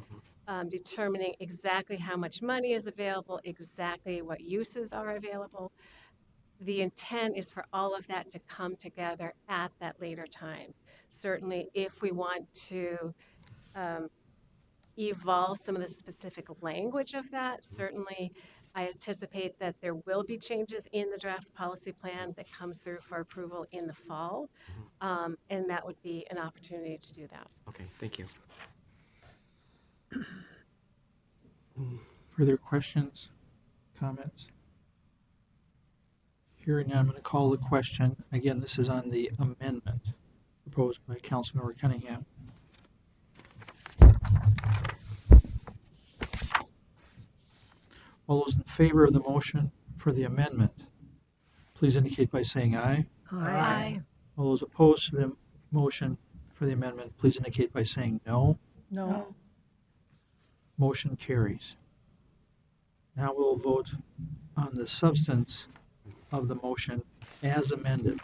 determining exactly how much money is available, exactly what uses are available. The intent is for all of that to come together at that later time. Certainly, if we want to evolve some of the specific language of that, certainly I anticipate that there will be changes in the draft policy plan that comes through for approval in the fall, and that would be an opportunity to do that. Okay, thank you. Further questions, comments? Hearing none, I'm going to call the question. Again, this is on the amendment proposed by Councilmember Cunningham. All those in favor of the motion for the amendment, please indicate by saying aye. Aye. All those opposed to the motion for the amendment, please indicate by saying no. No. Motion carries. Now we'll vote on the substance of the motion as amended.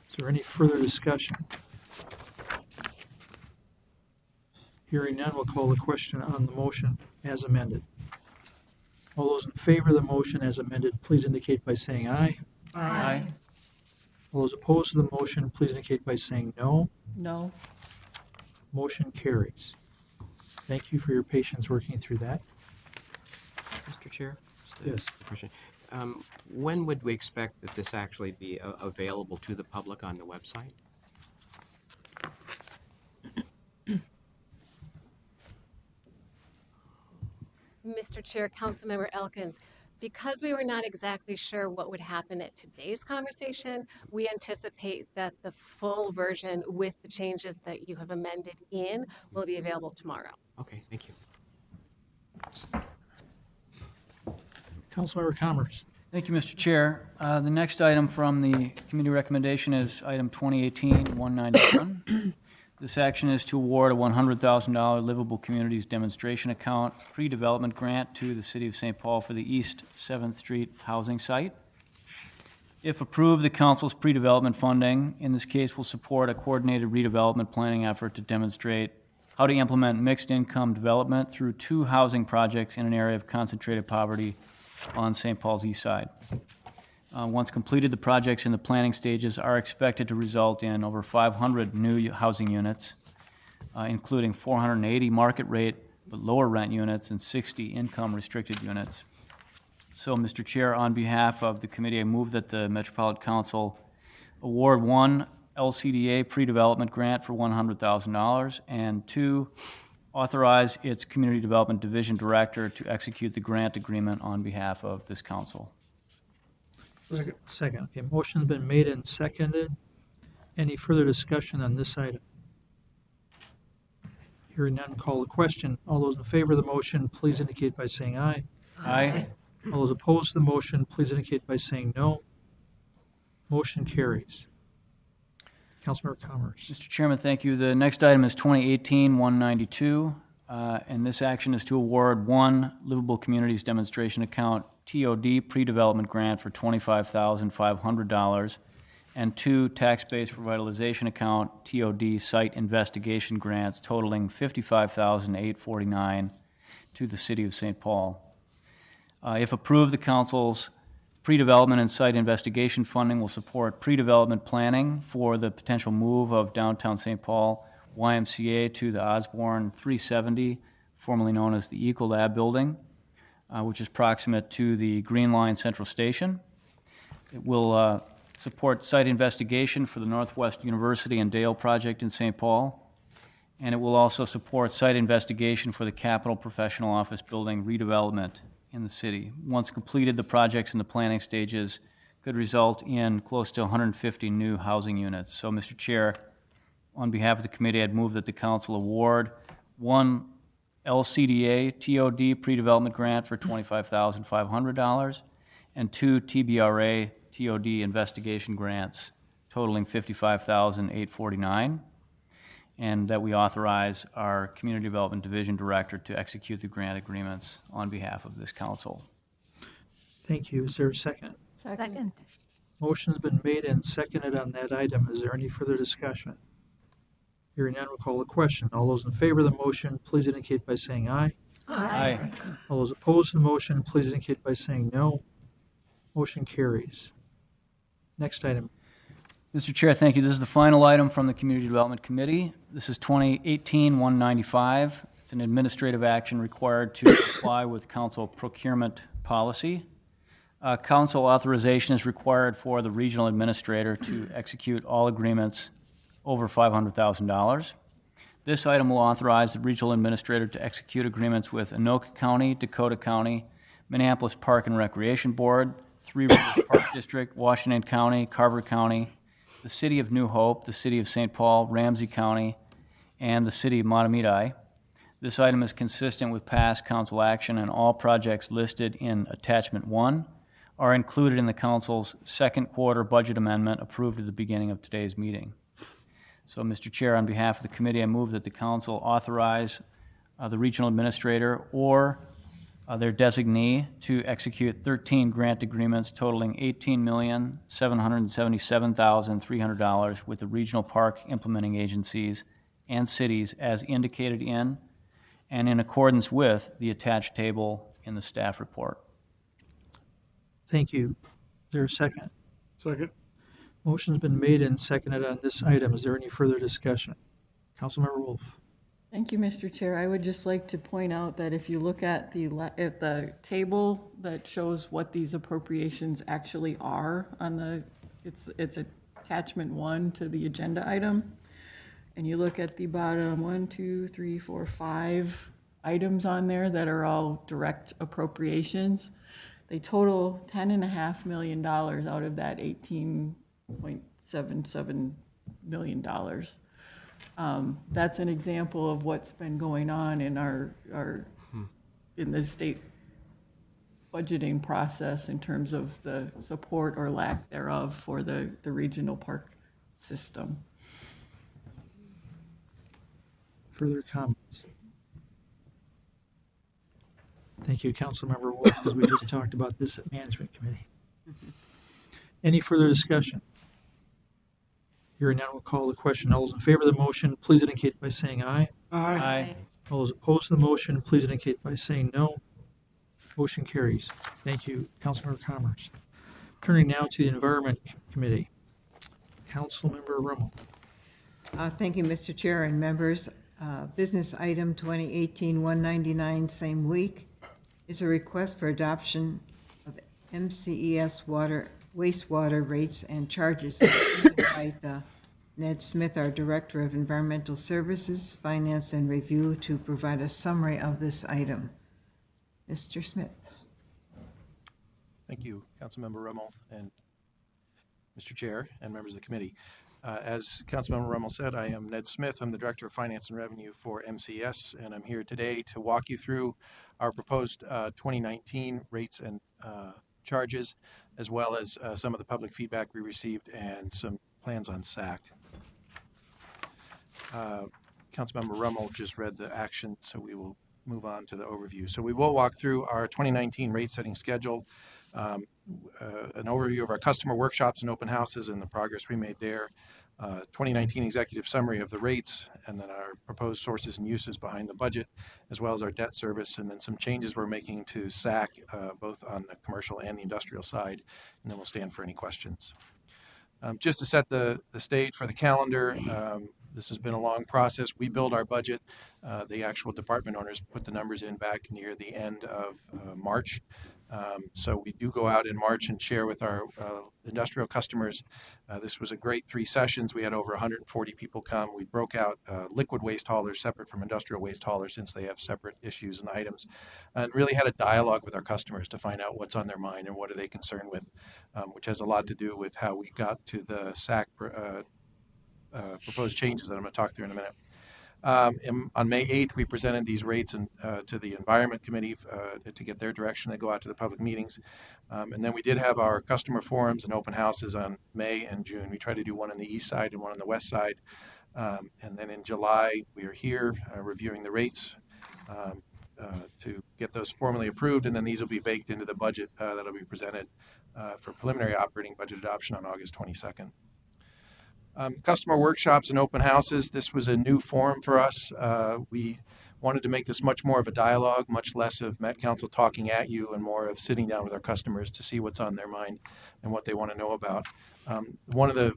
Is there any further discussion? Hearing none, we'll call the question on the motion as amended. All those in favor of the motion as amended, please indicate by saying aye. Aye. All those opposed to the motion, please indicate by saying no. No. Motion carries. Thank you for your patience working through that. Mr. Chair? Yes. Question. When would we expect that this actually be available to the public on the website? Mr. Chair, Councilmember Elkins, because we were not exactly sure what would happen at today's conversation, we anticipate that the full version with the changes that you have amended in will be available tomorrow. Okay, thank you. Councilmember Commerce. Thank you, Mr. Chair. The next item from the committee recommendation is item 2018-191. This action is to award a $100,000 Livable Communities Demonstration Account pre-development grant to the City of St. Paul for the East 7th Street housing site. If approved, the council's pre-development funding, in this case, will support a coordinated redevelopment planning effort to demonstrate how to implement mixed-income development through 2 housing projects in an area of concentrated poverty on St. Paul's east side. Once completed, the projects in the planning stages are expected to result in over 500 new housing units, including 480 market rate but lower rent units and 60 income restricted units. So, Mr. Chair, on behalf of the committee, I move that the Metropolitan Council award 1 LCDA pre-development grant for $100,000 and 2, authorize its Community Development Division Director to execute the grant agreement on behalf of this council. Second. Okay, motion's been made and seconded. Any further discussion on this item? Hearing none, call the question. All those in favor of the motion, please indicate by saying aye. Aye. All those opposed to the motion, please indicate by saying no. Motion carries. Councilmember Commerce. Mr. Chairman, thank you. The next item is 2018-192, and this action is to award 1 Livable Communities Demonstration Account TOD pre-development grant for $25,500 and 2 tax-based revitalization account TOD site investigation grants totaling $55,849 to the City of St. Paul. If approved, the council's pre-development and site investigation funding will support pre-development planning for the potential move of downtown St. Paul YMCA to the Osborne 370, formerly known as the Ecolab building, which is proximate to the Green Line Central Station. It will support site investigation for the Northwest University and Dale project in St. Paul, and it will also support site investigation for the Capitol Professional Office Building redevelopment in the city. Once completed, the projects in the planning stages could result in close to 150 new housing units. So, Mr. Chair, on behalf of the committee, I'd move that the council award 1 LCDA TOD pre-development grant for $25,500 and 2 TBRA TOD investigation grants totaling $55,849, and that we authorize our Community Development Division Director to execute the grant agreements on behalf of this council. Thank you. Is there a second? Second. Motion's been made and seconded on that item. Is there any further discussion? Hearing none, we'll call the question. All those in favor of the motion, please indicate by saying aye. Aye. All those opposed to the motion, please indicate by saying no. Motion carries. Next item. Mr. Chair, thank you. This is the final item from the Community Development Committee. This is 2018-195. It's an administrative action required to comply with council procurement policy. Council authorization is required for the regional administrator to execute all agreements over $500,000. This item will authorize the regional administrator to execute agreements with Anoka County, Dakota County, Minneapolis Park and Recreation Board, Three Rivers Park District, Washington County, Carver County, the City of New Hope, the City of St. Paul, Ramsey County, and the City of Matamidi. This item is consistent with past council action, and all projects listed in Attachment 1 are included in the council's second quarter budget amendment approved at the beginning of today's meeting. So, Mr. Chair, on behalf of the committee, I move that the council authorize the regional administrator or their designee to execute 13 grant agreements totaling $18,777,300 with the regional park implementing agencies and cities as indicated in and in accordance with the attached table in the staff report. Thank you. Is there a second? Second. Motion's been made and seconded on this item. Is there any further discussion? Councilmember Wolf. Thank you, Mr. Chair. I would just like to point out that if you look at the table that shows what these appropriations actually are on it's attachment 1 to the agenda item, and you look at the bottom 1, 2, 3, 4, 5 items on there that are all direct appropriations, they total $10.5 million out of that $18.77 million. That's an example of what's been going on in in the state budgeting process in terms of the support or lack thereof for the regional park system. Further comments? Thank you, Councilmember Wolf, because we just talked about this at Management Committee. Any further discussion? Hearing none, we'll call the question. All those in favor of the motion, please indicate by saying aye. Aye. All those opposed to the motion, please indicate by saying no. Motion carries. Thank you, Councilmember Commerce. Turning now to the Environment Committee. Councilmember Rummel. Thank you, Mr. Chair and members. Business item 2018-199, same week, is a request for adoption of MCES wastewater rates and charges. I invite Ned Smith, our Director of Environmental Services, Finance and Review, to provide a summary of this item. Mr. Smith. Thank you, Councilmember Rummel and Mr. Chair and members of the committee. As Councilmember Rummel said, I am Ned Smith. I'm the Director of Finance and Revenue for MCS, and I'm here today to walk you through our proposed 2019 rates and charges, as well as some of the public feedback we received and some plans on SAC. Councilmember Rummel just read the action, so we will move on to the overview. So we will walk through our 2019 rate setting schedule, an overview of our customer workshops and open houses and the progress we made there, 2019 executive summary of the rates, and then our proposed sources and uses behind the budget, as well as our debt service, and then some changes we're making to SAC, both on the commercial and the industrial side, and then we'll stand for any questions. Just to set the stage for the calendar, this has been a long process. We build our budget. The actual department owners put the numbers in back near the end of March. So we do go out in March and share with our industrial customers. This was a great 3 sessions. We had over 140 people come. We broke out liquid waste haulers separate from industrial waste haulers, since they have separate issues and items, and really had a dialogue with our customers to find out what's on their mind and what are they concerned with, which has a lot to do with how we got to the SAC proposed changes that I'm going to talk through in a minute. On May 8th, we presented these rates to the Environment Committee to get their direction to go out to the public meetings. And then we did have our customer forums and open houses on May and June. We tried to do one on the east side and one on the west side. And then in July, we are here reviewing the rates to get those formally approved. And then these will be baked into the budget that will be presented for preliminary operating budget adoption on August 22nd. Customer workshops and open houses, this was a new forum for us. We wanted to make this much more of a dialogue, much less of Met Council talking at you and more of sitting down with our customers to see what's on their mind and what they want to know about. One of the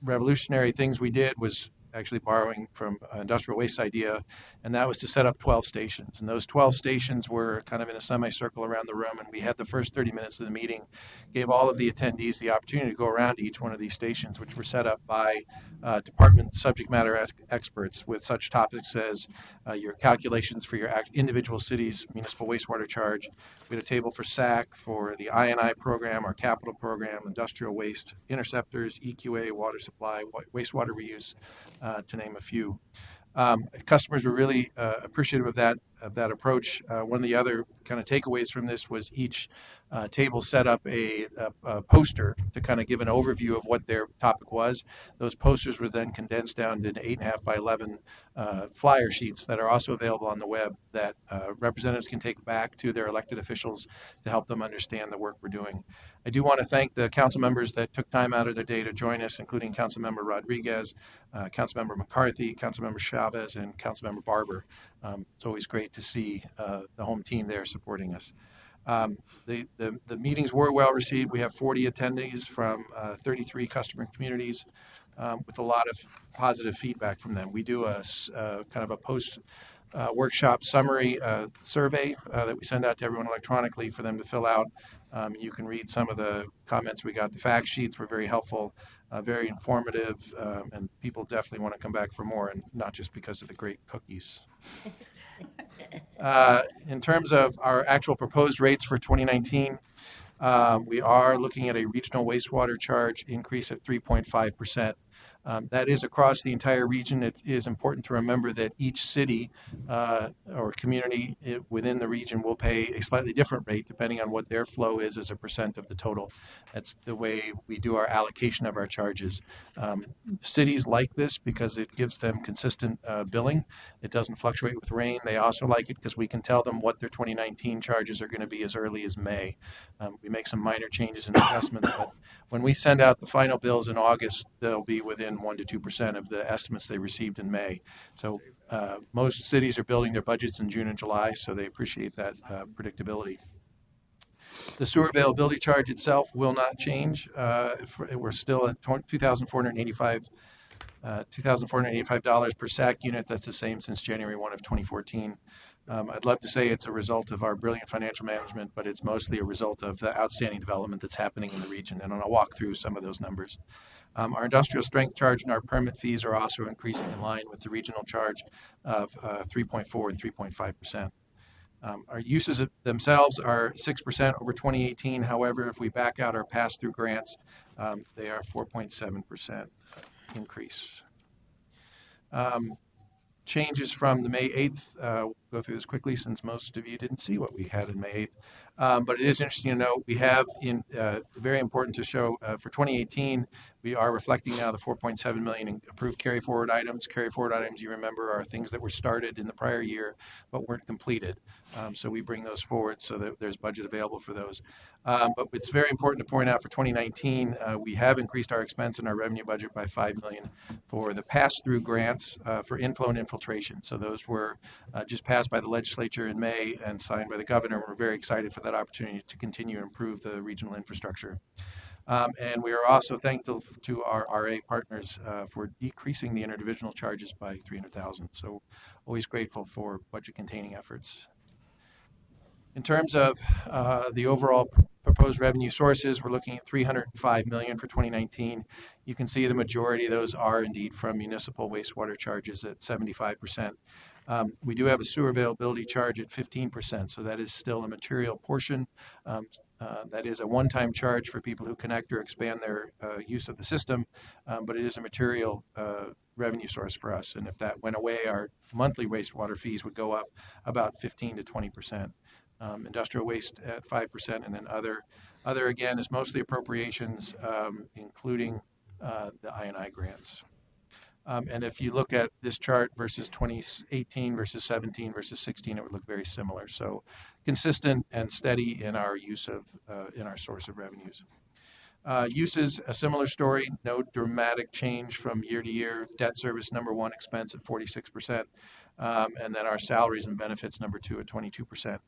revolutionary things we did was actually borrowing from Industrial Waste idea, and that was to set up 12 stations. And those 12 stations were kind of in a semicircle around the room, and we had the first 30 minutes of the meeting, gave all of the attendees the opportunity to go around to each one of these stations, which were set up by department subject matter experts with such topics as your calculations for your individual city's municipal wastewater charge. We had a table for SAC, for the I&I program, our capital program, industrial waste, interceptors, EQA, water supply, wastewater reuse, to name a few. Customers were really appreciative of that approach. One of the other kind of takeaways from this was each table set up a poster to kind of give an overview of what their topic was. Those posters were then condensed down into 8.5 by 11 flyer sheets that are also available on the web that representatives can take back to their elected officials to help them understand the work we're doing. I do want to thank the council members that took time out of their day to join us, including Councilmember Rodriguez, Councilmember McCarthy, Councilmember Chavez, and Councilmember Barber. It's always great to see the home team there supporting us. The meetings were well received. We have 40 attendees from 33 customer communities with a lot of positive feedback from them. We do a kind of a post workshop summary survey that we send out to everyone electronically for them to fill out. You can read some of the comments we got. The fact sheets were very helpful, very informative, and people definitely want to come back for more, and not just because of the great cookies. In terms of our actual proposed rates for 2019, we are looking at a regional wastewater charge increase of 3.5%. That is across the entire region. It is important to remember that each city or community within the region will pay a slightly different rate depending on what their flow is as a percent of the total. That's the way we do our allocation of our charges. Cities like this because it gives them consistent billing. It doesn't fluctuate with rain. They also like it because we can tell them what their 2019 charges are going to be as early as May. We make some minor changes in adjustments, but when we send out the final bills in August, they'll be within 1 to 2% of the estimates they received in May. So most cities are building their budgets in June and July, so they appreciate that predictability. The sewer availability charge itself will not change. We're still at $2,485 per SAC unit. That's the same since January 1 of 2014. I'd love to say it's a result of our brilliant financial management, but it's mostly a result of the outstanding development that's happening in the region, and I'll walk through some of those numbers. Our industrial strength charge and our permit fees are also increasing in line with the regional charge of 3.4 and 3.5%. Our uses themselves are 6% over 2018. However, if we back out our pass-through grants, they are 4.7% increase. Changes from the May 8th. We'll go through this quickly since most of you didn't see what we had in May 8th. But it is interesting to note we have very important to show for 2018, we are reflecting now the $4.7 million in approved carry forward items. Carry forward items, you remember, are things that were started in the prior year but weren't completed. So we bring those forward so that there's budget available for those. But it's very important to point out for 2019, we have increased our expense and our revenue budget by $5 million for the pass-through grants for inflow and infiltration. So those were just passed by the legislature in May and signed by the governor. We're very excited for that opportunity to continue to improve the regional infrastructure. And we are also thankful to our RA partners for decreasing the interdivisional charges by $300,000. So always grateful for budget containing efforts. In terms of the overall proposed revenue sources, we're looking at $305 million for 2019. You can see the majority of those are indeed from municipal wastewater charges at 75%. We do have a sewer availability charge at 15%, so that is still a material portion. That is a one-time charge for people who connect or expand their use of the system, but it is a material revenue source for us. And if that went away, our monthly wastewater fees would go up about 15 to 20%. Industrial waste at 5%, and then other again is mostly appropriations, including the I&I grants. And if you look at this chart versus 2018 versus 17 versus 16, it would look very similar. So consistent and steady in our use of in our source of revenues. Uses, a similar story, no dramatic change from year to year. Debt service, number one, expense at 46%. And then our salaries and benefits, number two, at 22%.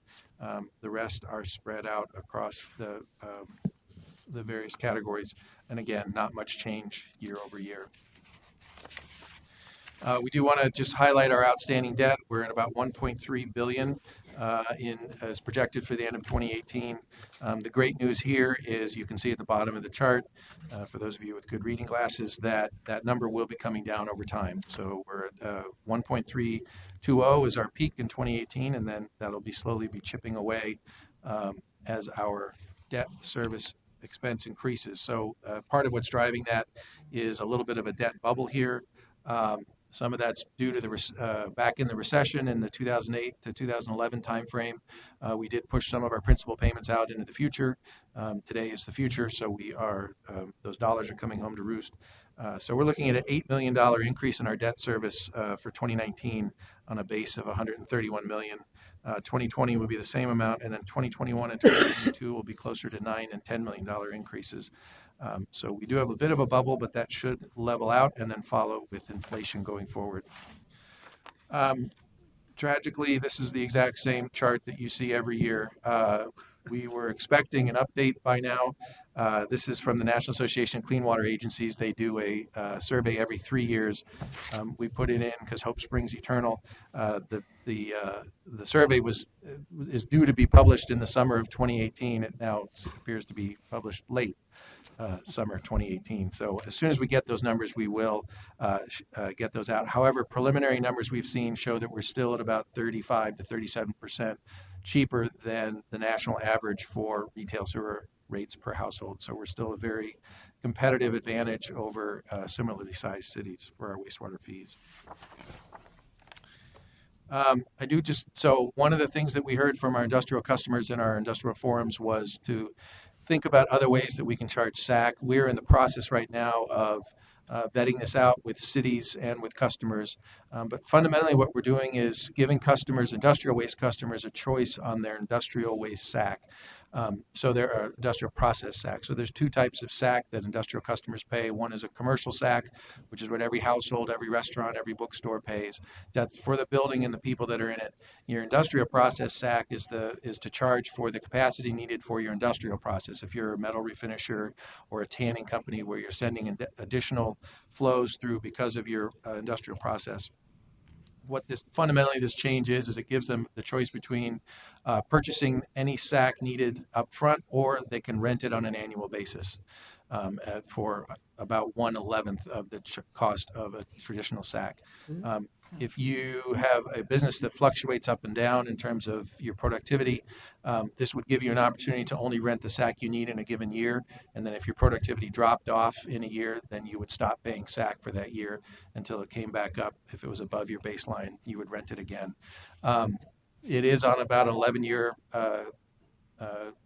The rest are spread out across the various categories. And again, not much change year over year. We do want to just highlight our outstanding debt. We're at about 1.3 billion as projected for the end of 2018. The great news here is you can see at the bottom of the chart, for those of you with good reading glasses, that that number will be coming down over time. So we're at 1.320 is our peak in 2018, and then that'll slowly be chipping away as our debt service expense increases. So part of what's driving that is a little bit of a debt bubble here. Some of that's due to the back in the recession in the 2008 to 2011 timeframe. We did push some of our principal payments out into the future. Today is the future, so we are those dollars are coming home to roost. So we're looking at an $8 million increase in our debt service for 2019 on a base of 131 million. 2020 will be the same amount, and then 2021 and 2022 will be closer to $9 and $10 million increases. So we do have a bit of a bubble, but that should level out and then follow with inflation going forward. Tragically, this is the exact same chart that you see every year. We were expecting an update by now. This is from the National Association of Clean Water Agencies. They do a survey every 3 years. We put it in because hope springs eternal. The survey is due to be published in the summer of 2018. It now appears to be published late summer of 2018. So as soon as we get those numbers, we will get those out. However, preliminary numbers we've seen show that we're still at about 35 to 37% cheaper than the national average for retail sewer rates per household. So we're still a very competitive advantage over similarly sized cities for our wastewater fees. So one of the things that we heard from our industrial customers in our industrial forums was to think about other ways that we can charge SAC. We're in the process right now of vetting this out with cities and with customers. But fundamentally what we're doing is giving customers, industrial waste customers, a choice on their industrial waste SAC. So there are industrial process SAC. So there's two types of SAC that industrial customers pay. One is a commercial SAC, which is what every household, every restaurant, every bookstore pays. That's for the building and the people that are in it. Your industrial process SAC is to charge for the capacity needed for your industrial process. If you're a metal refinisher or a tanning company where you're sending additional flows through because of your industrial process. What fundamentally this change is it gives them the choice between purchasing any SAC needed up front, or they can rent it on an annual basis for about 1/11 of the cost of a traditional SAC. If you have a business that fluctuates up and down in terms of your productivity, this would give you an opportunity to only rent the SAC you need in a given year. And then if your productivity dropped off in a year, then you would stop paying SAC for that year until it came back up. If it was above your baseline, you would rent it again. It is on about an 11-year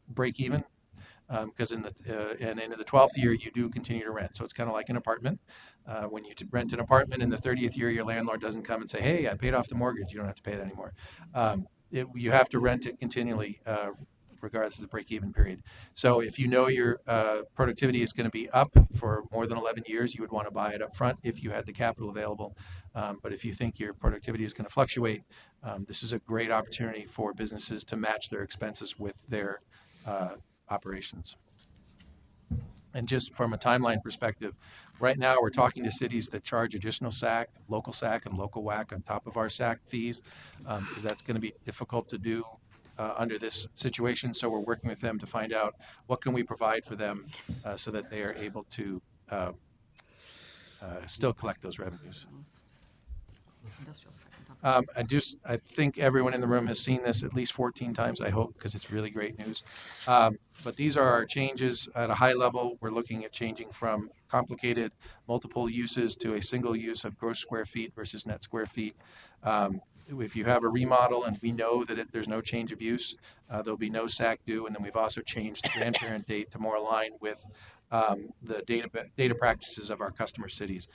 break even. Because in the 12th year, you do continue to rent. So it's kind of like an apartment. When you rent an apartment in the 30th year, your landlord doesn't come and say, hey, I paid off the mortgage. You don't have to pay it anymore. You have to rent it continually, regardless of the break-even period. So if you know your productivity is going to be up for more than 11 years, you would want to buy it up front if you had the capital available. But if you think your productivity is going to fluctuate, this is a great opportunity for businesses to match their expenses with their operations. And just from a timeline perspective, right now we're talking to cities that charge additional SAC, local SAC and local WAC on top of our SAC fees, because that's going to be difficult to do under this situation. So we're working with them to find out what can we provide for them so that they are able to still collect those revenues. I think everyone in the room has seen this at least 14 times, I hope, because it's really great news. But these are our changes at a high level. We're looking at changing from complicated multiple uses to a single use of gross square feet versus net square feet. If you have a remodel and we know that there's no change of use, there'll be no SAC due. And then we've also changed the grandparent date to more align with the data practices of our customer cities.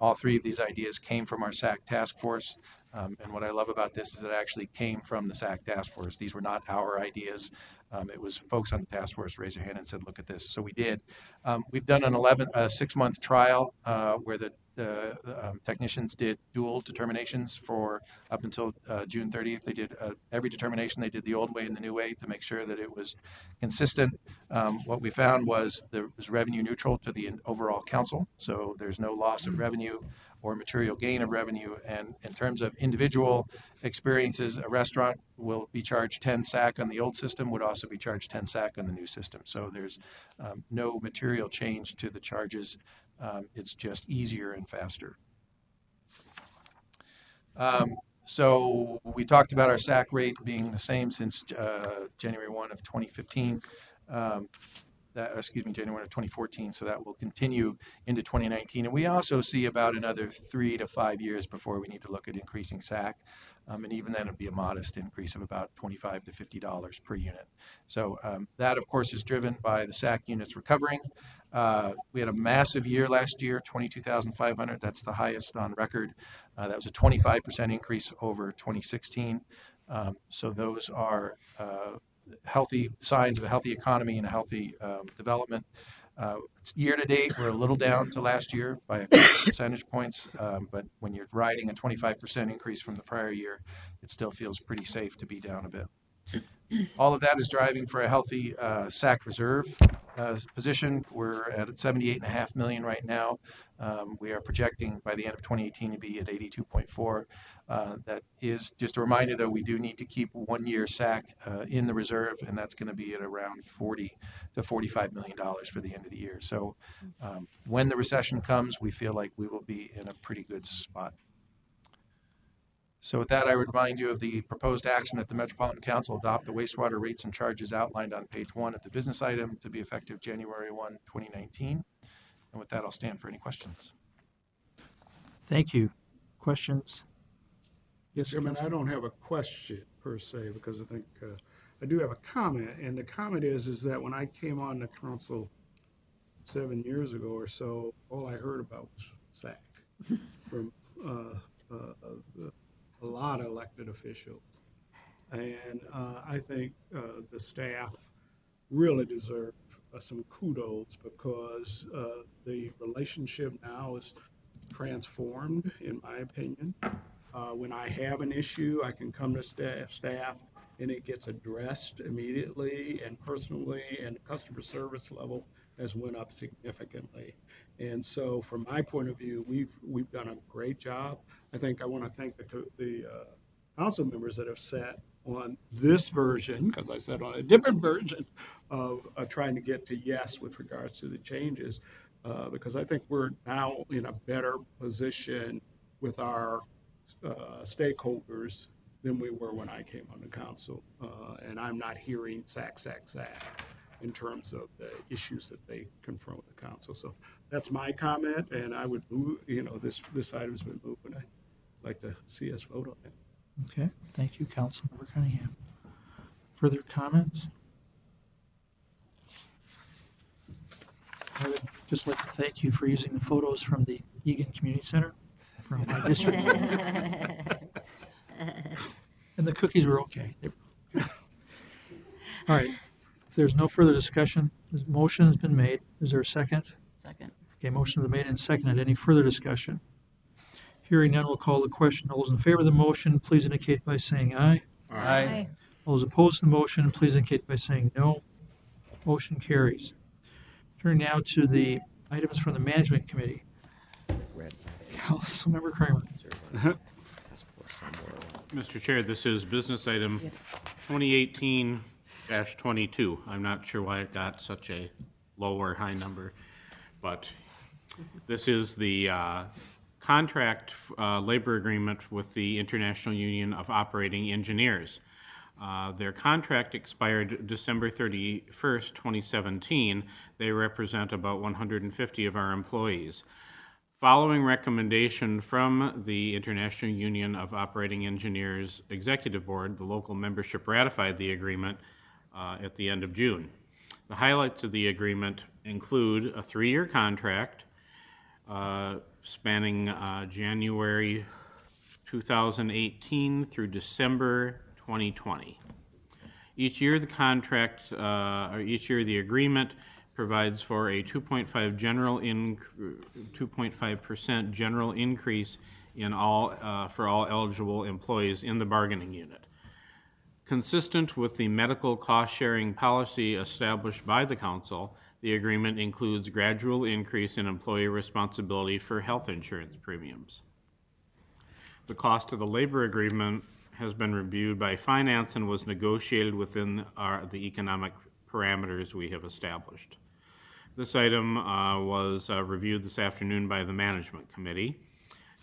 All three of these ideas came from our SAC task force. And what I love about this is it actually came from the SAC task force. These were not our ideas. It was folks on the task force raised their hand and said, look at this. So we did. We've done a 6-month trial where the technicians did dual determinations for up until June 30th. They did every determination. They did the old way and the new way to make sure that it was consistent. What we found was there was revenue neutral to the overall council, so there's no loss of revenue or material gain of revenue. And in terms of individual experiences, a restaurant will be charged 10 SAC on the old system, would also be charged 10 SAC on the new system. So there's no material change to the charges. It's just easier and faster. So we talked about our SAC rate being the same since January 1 of 2015. January 1 of 2014, so that will continue into 2019. And we also see about another 3 to 5 years before we need to look at increasing SAC. And even then, it'd be a modest increase of about $25 to $50 per unit. So that, of course, is driven by the SAC units recovering. We had a massive year last year, 22,500. That's the highest on record. That was a 25% increase over 2016. So those are healthy signs of a healthy economy and a healthy development. Year to date, we're a little down to last year by a couple percentage points, but when you're riding a 25% increase from the prior year, it still feels pretty safe to be down a bit. All of that is driving for a healthy SAC reserve position. We're at $78.5 million right now. We are projecting by the end of 2018 to be at 82.4. That is just a reminder, though, we do need to keep 1 year SAC in the reserve, and that's going to be at around $40 to $45 million for the end of the year. So when the recession comes, we feel like we will be in a pretty good spot. So with that, I would remind you of the proposed action that the Metropolitan Council adopt the wastewater rates and charges outlined on page 1 at the business item to be effective January 1, 2019. And with that, I'll stand for any questions. Thank you. Questions? Yes, Chairman, I don't have a question per se, because I think I do have a comment. And the comment is that when I came on the council 7 years ago or so, all I heard about was SAC from a lot of elected officials. And I think the staff really deserve some kudos, because the relationship now is transformed, in my opinion. When I have an issue, I can come to staff and it gets addressed immediately and personally, and the customer service level has went up significantly. And so from my point of view, we've done a great job. I think I want to thank the council members that have sat on this version, because I sat on a different version of trying to get to yes with regards to the changes, because I think we're now in a better position with our stakeholders than we were when I came on the council. And I'm not hearing SAC in terms of the issues that they confront with the council. So that's my comment, and I would move, this item's been moved, and I'd like to see us vote on it. Okay, thank you, Councilmember Cunningham. Further comments? I would just like to thank you for using the photos from the Egan Community Center from my district. And the cookies were okay. All right, if there's no further discussion, the motion has been made. Is there a second? Second. Okay, motion has been made and seconded. Any further discussion? Hearing none, we'll call the question. All those in favor of the motion, please indicate by saying aye. Aye. All those opposed to the motion, please indicate by saying no. Motion carries. Turning now to the items from the Management Committee. Councilmember Kramer. Mr. Chair, this is business item 2018-22. I'm not sure why it got such a low or high number, but this is the contract labor agreement with the International Union of Operating Engineers. Their contract expired December 31st, 2017. They represent about 150 of our employees. Following recommendation from the International Union of Operating Engineers Executive Board, the local membership ratified the agreement at the end of June. The highlights of the agreement include a 3-year contract spanning January 2018 through December 2020. Each year the agreement provides for a 2.5% general increase in for all eligible employees in the bargaining unit. Consistent with the medical cost-sharing policy established by the council, the agreement includes gradual increase in employee responsibility for health insurance premiums. The cost of the labor agreement has been reviewed by finance and was negotiated within the economic parameters we have established. This item was reviewed this afternoon by the Management Committee.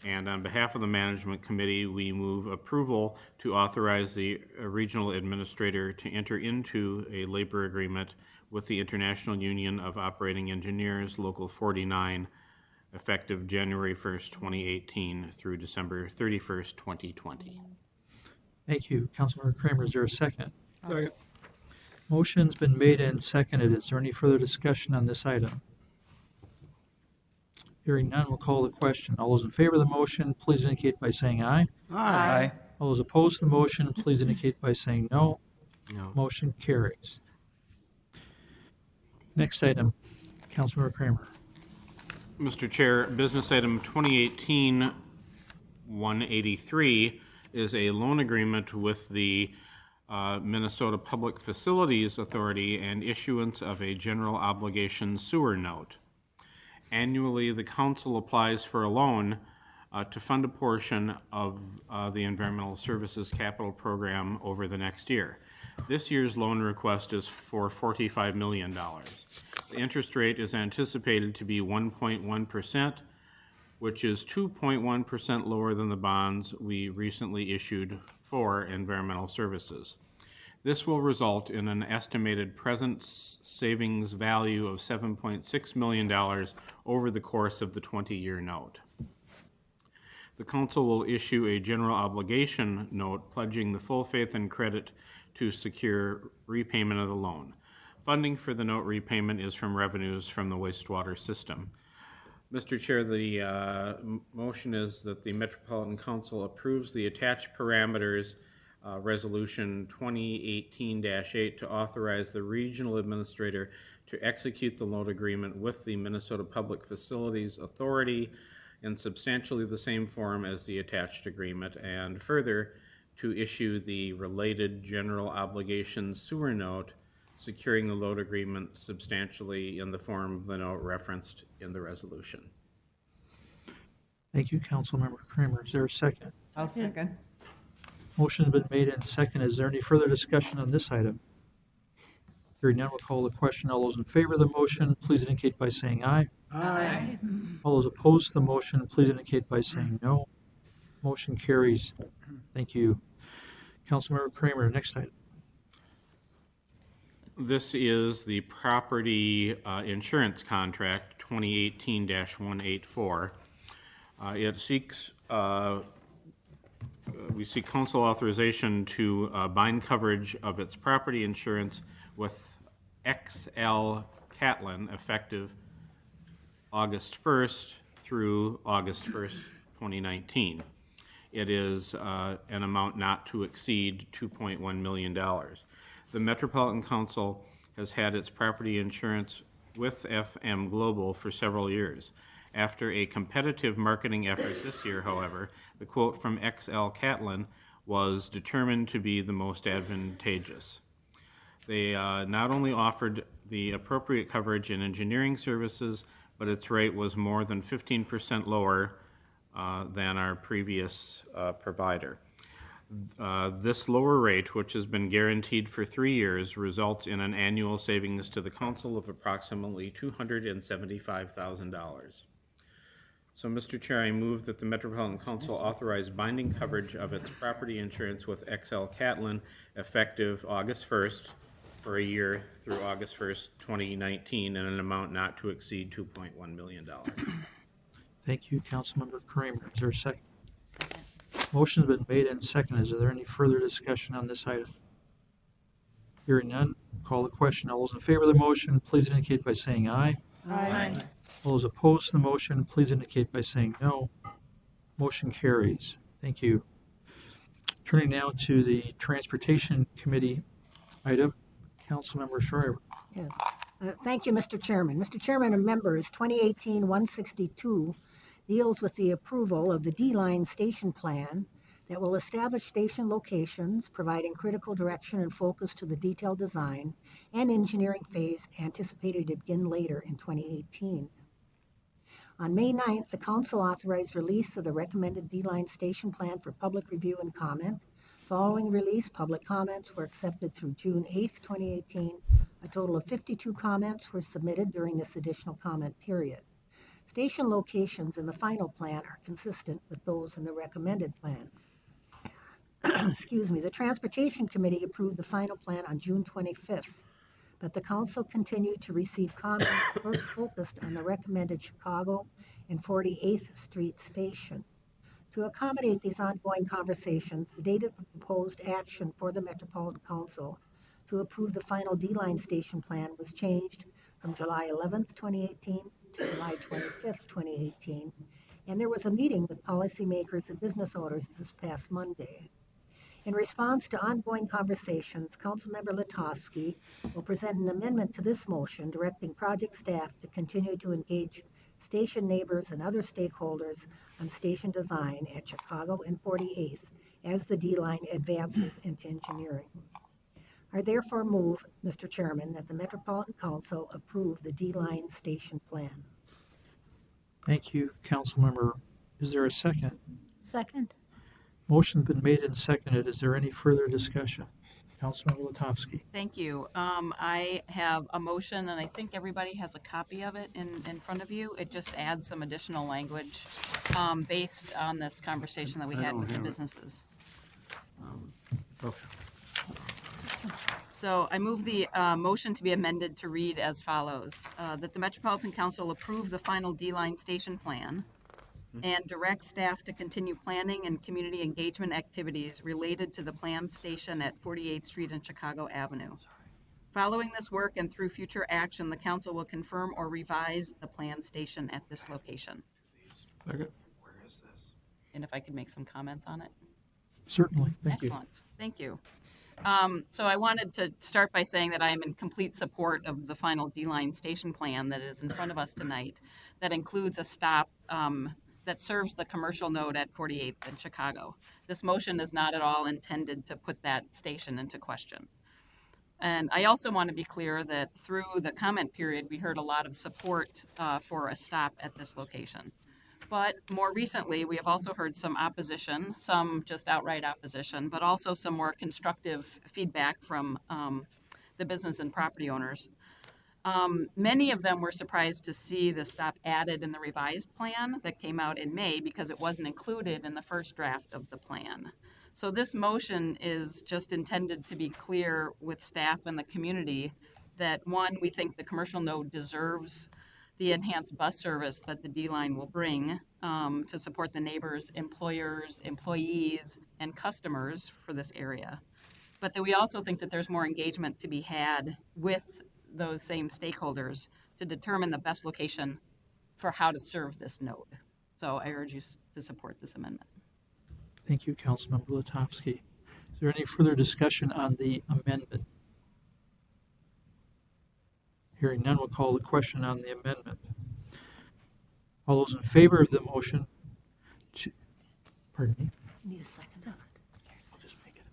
And on behalf of the Management Committee, we move approval to authorize the regional administrator to enter into a labor agreement with the International Union of Operating Engineers, Local 49, effective January 1st, 2018 through December 31st, 2020. Thank you. Councilmember Kramer, is there a second? Second. Motion's been made and seconded. Is there any further discussion on this item? Hearing none, we'll call the question. All those in favor of the motion, please indicate by saying aye. Aye. All those opposed to the motion, please indicate by saying no. No. Motion carries. Next item, Councilmember Kramer. Mr. Chair, business item 2018-183 is a loan agreement with the Minnesota Public Facilities Authority and issuance of a general obligation sewer note. Annually, the council applies for a loan to fund a portion of the Environmental Services Capital Program over the next year. This year's loan request is for $45 million. The interest rate is anticipated to be 1.1%, which is 2.1% lower than the bonds we recently issued for environmental services. This will result in an estimated present savings value of $7.6 million over the course of the 20-year note. The council will issue a general obligation note pledging the full faith and credit to secure repayment of the loan. Funding for the note repayment is from revenues from the wastewater system. Mr. Chair, the motion is that the Metropolitan Council approves the attached parameters Resolution 2018-8 to authorize the regional administrator to execute the loan agreement with the Minnesota Public Facilities Authority in substantially the same form as the attached agreement, and further to issue the related general obligation sewer note securing the loan agreement substantially in the form of the note referenced in the resolution. Thank you, Councilmember Kramer. Is there a second? I'll second. Motion has been made and seconded. Is there any further discussion on this item? Hearing none, we'll call the question. All those in favor of the motion, please indicate by saying aye. Aye. All those opposed to the motion, please indicate by saying no. Motion carries. Thank you. Councilmember Kramer, next item. This is the property insurance contract 2018-184. It seeks we seek council authorization to bind coverage of its property insurance with XL Catlin effective August 1st through August 1st, 2019. It is an amount not to exceed $2.1 million. The Metropolitan Council has had its property insurance with FM Global for several years. After a competitive marketing effort this year, however, the quote from XL Catlin was determined to be the most advantageous. They not only offered the appropriate coverage in engineering services, but its rate was more than 15% lower than our previous provider. This lower rate, which has been guaranteed for 3 years, results in an annual savings to the council of approximately $275,000. So, Mr. Chair, I move that the Metropolitan Council authorize binding coverage of its property insurance with XL Catlin effective August 1st for a year through August 1st, 2019, in an amount not to exceed $2.1 million. Thank you, Councilmember Kramer. Is there a second? Motion has been made and seconded. Is there any further discussion on this item? Hearing none, call the question. All those in favor of the motion, please indicate by saying aye. Aye. All those opposed to the motion, please indicate by saying no. Motion carries. Thank you. Turning now to the Transportation Committee item, Councilmember Schreiber. Yes. Thank you, Mr. Chairman. Mr. Chairman and members, 2018-162 deals with the approval of the D-Line Station Plan that will establish station locations, providing critical direction and focus to the detailed design and engineering phase anticipated to begin later in 2018. On May 9th, the Council authorized release of the recommended D-Line Station Plan for public review and comment. Following release, public comments were accepted through June 8th, 2018. A total of 52 comments were submitted during this additional comment period. Station locations in the final plan are consistent with those in the recommended plan. Excuse me, the Transportation Committee approved the final plan on June 25th, but the Council continued to receive comments focused on the recommended Chicago and 48th Street station. To accommodate these ongoing conversations, the date of the proposed action for the Metropolitan Council to approve the final D-Line Station Plan was changed from July 11th, 2018 to July 25th, 2018, and there was a meeting with policymakers and business owners this past Monday. In response to ongoing conversations, Councilmember Latovsky will present an amendment to this motion directing project staff to continue to engage station neighbors and other stakeholders on station design at Chicago and 48th as the D-Line advances into engineering. I therefore move, Mr. Chairman, that the Metropolitan Council approve the D-Line Station Plan. Thank you, Councilmember. Is there a second? Second. Motion's been made and seconded. Is there any further discussion? Councilmember Latovsky. Thank you. I have a motion, and I think everybody has a copy of it in front of you. It just adds some additional language based on this conversation that we had with the businesses. Okay. So I move the motion to be amended to read as follows. That the Metropolitan Council approve the final D-Line Station Plan and direct staff to continue planning and community engagement activities related to the planned station at 48th Street and Chicago Avenue. Following this work and through future action, the council will confirm or revise the planned station at this location. Second. Where is this? And if I could make some comments on it? Certainly. Thank you. Excellent. Thank you. So I wanted to start by saying that I am in complete support of the final D-Line Station Plan that is in front of us tonight that includes a stop that serves the commercial node at 48th and Chicago. This motion is not at all intended to put that station into question. And I also want to be clear that through the comment period, we heard a lot of support for a stop at this location. But more recently, we have also heard some opposition, some just outright opposition, but also some more constructive feedback from the business and property owners. Many of them were surprised to see the stop added in the revised plan that came out in May because it wasn't included in the first draft of the plan. So this motion is just intended to be clear with staff and the community that, one, we think the commercial node deserves the enhanced bus service that the D-Line will bring to support the neighbors, employers, employees, and customers for this area. But that we also think that there's more engagement to be had with those same stakeholders to determine the best location for how to serve this node. So I urge you to support this amendment. Thank you, Councilmember Latovsky. Is there any further discussion on the amendment? Hearing none, we'll call the question on the amendment. All those in favor of the motion pardon me? Need a second on it. I'll just make it.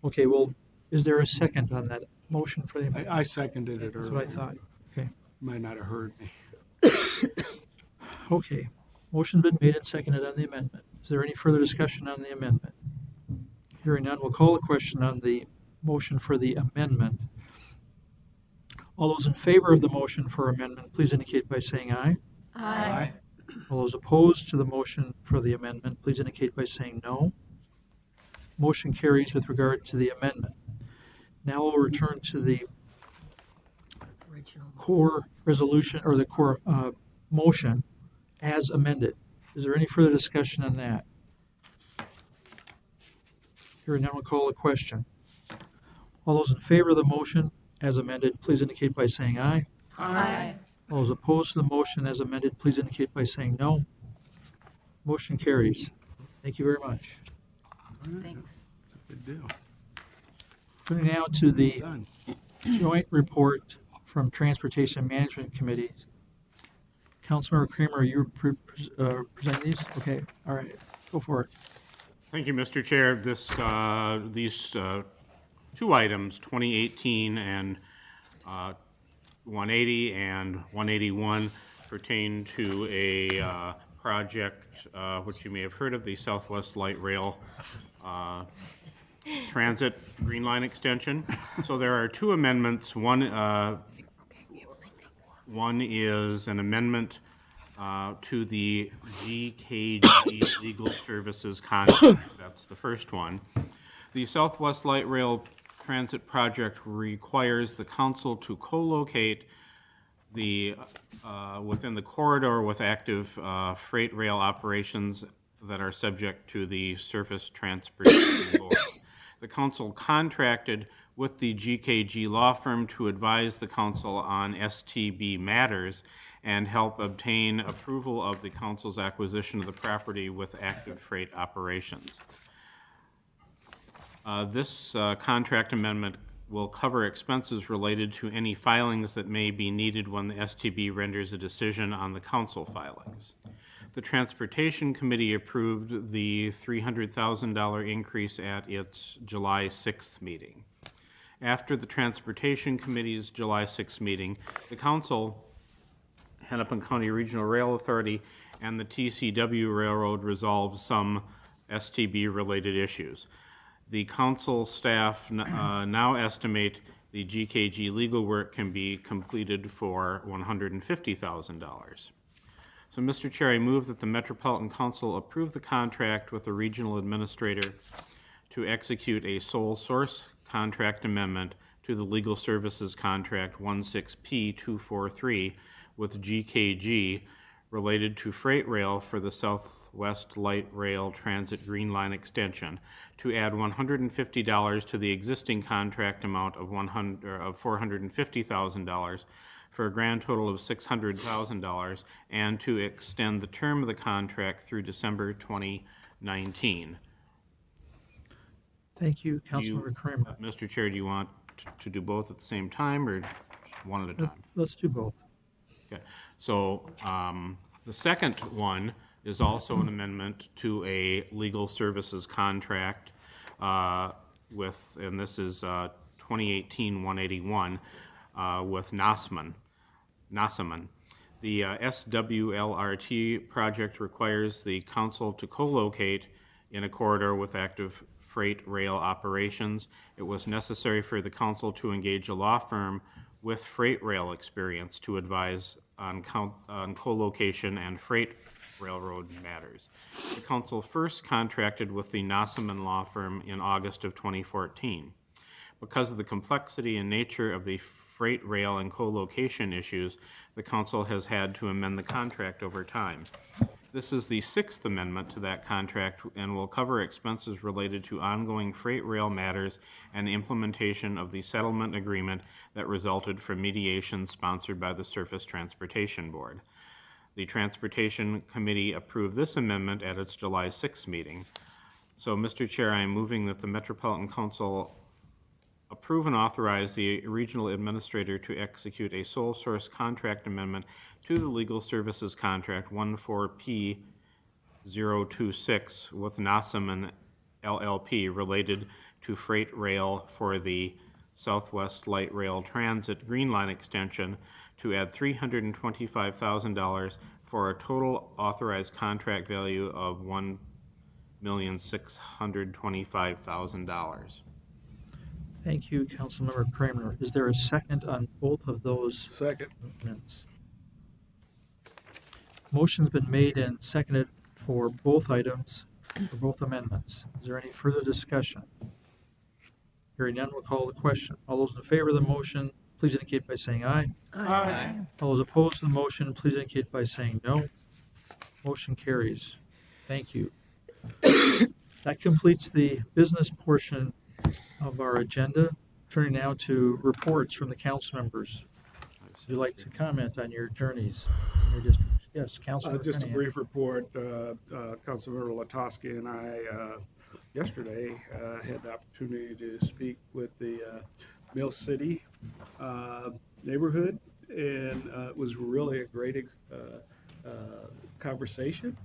Okay, well, is there a second on that motion for the amendment? I seconded it That's earlier. what I thought. Okay. Might not have heard me. Okay. Motion been made and seconded on the amendment. Is there any further discussion on the amendment? Hearing none, we'll call the question on the motion for the amendment. All those in favor of the motion for amendment, please indicate by saying aye. Aye. All those opposed to the motion for the amendment, please indicate by saying no. Motion carries with regard to the amendment. Now we'll return to the Original. core resolution or the core motion as amended. Is there any further discussion on that? Hearing none, we'll call the question. All those in favor of the motion as amended, please indicate by saying aye. Aye. All those opposed to the motion as amended, please indicate by saying no. Motion carries. Thank you very much. Thanks. It's a good deal. Turning now to the Done. joint report from Transportation Management Committee. Councilmember Kramer, are you presenting these? Okay, all right, go for it. Thank you, Mr. Chair. These two items, 2018 and 180 and 181, pertain to a project which you may have heard of, the Southwest Light Rail Transit Green Line Extension. So there are two amendments. One is an amendment to the GKG Legal Services contract. That's the first one. The Southwest Light Rail Transit Project requires the council to co-locate within the corridor with active freight rail operations that are subject to the Surface Transportation Board. The council contracted with the GKG law firm to advise the council on STB matters and help obtain approval of the council's acquisition of the property with active freight operations. This contract amendment will cover expenses related to any filings that may be needed when the STB renders a decision on the council filings. The Transportation Committee approved the $300,000 increase at its July 6th meeting. After the Transportation Committee's July 6th meeting, the council, Hennepin County Regional Rail Authority, and the TCW Railroad resolved some STB-related issues. The council staff now estimate the GKG legal work can be completed for $150,000. So, Mr. Chair, I move that the Metropolitan Council approve the contract with the regional administrator to execute a sole source contract amendment to the Legal Services Contract 16P243 with GKG related to freight rail for the Southwest Light Rail Transit Green Line Extension to add $150 to the existing contract amount of $450,000 for a grand total of $600,000 and to extend the term of the contract through December 2019. Thank you, Councilmember Kramer. Mr. Chair, do you want to do both at the same time or one at a time? Let's do both. Okay. So the second one is also an amendment to a legal services contract and this is 2018-181 with Nassaman. The SWLRT project requires the council to co-locate in a corridor with active freight rail operations. It was necessary for the council to engage a law firm with freight rail experience to advise on co-location and freight railroad matters. The council first contracted with the Nassaman law firm in August of 2014. Because of the complexity and nature of the freight rail and co-location issues, the council has had to amend the contract over time. This is the sixth amendment to that contract and will cover expenses related to ongoing freight rail matters and implementation of the settlement agreement that resulted from mediation sponsored by the Surface Transportation Board. The Transportation Committee approved this amendment at its July 6th meeting. So, Mr. Chair, I am moving that the Metropolitan Council approve and authorize the regional administrator to execute a sole source contract amendment to the Legal Services Contract 14P026 with Nassaman LLP related to freight rail for the Southwest Light Rail Transit Green Line Extension to add $325,000 for a total authorized contract value of $1,625,000. Thank you, Councilmember Kramer. Is there a second on both of those? Second. Amendments? Motion's been made and seconded for both items, for both amendments. Is there any further discussion? Hearing none, we'll call the question. All those in favor of the motion, please indicate by saying aye. Aye. All those opposed to the motion, please indicate by saying no. Motion carries. Thank you. That completes the business portion of our agenda. Turning now to reports from the council members. Would you like to comment on your journeys in your districts? Yes, Councilor. Just a brief report. Councilmember Latosky and I yesterday had the opportunity to speak with the Mill City neighborhood, and it was really a great conversation.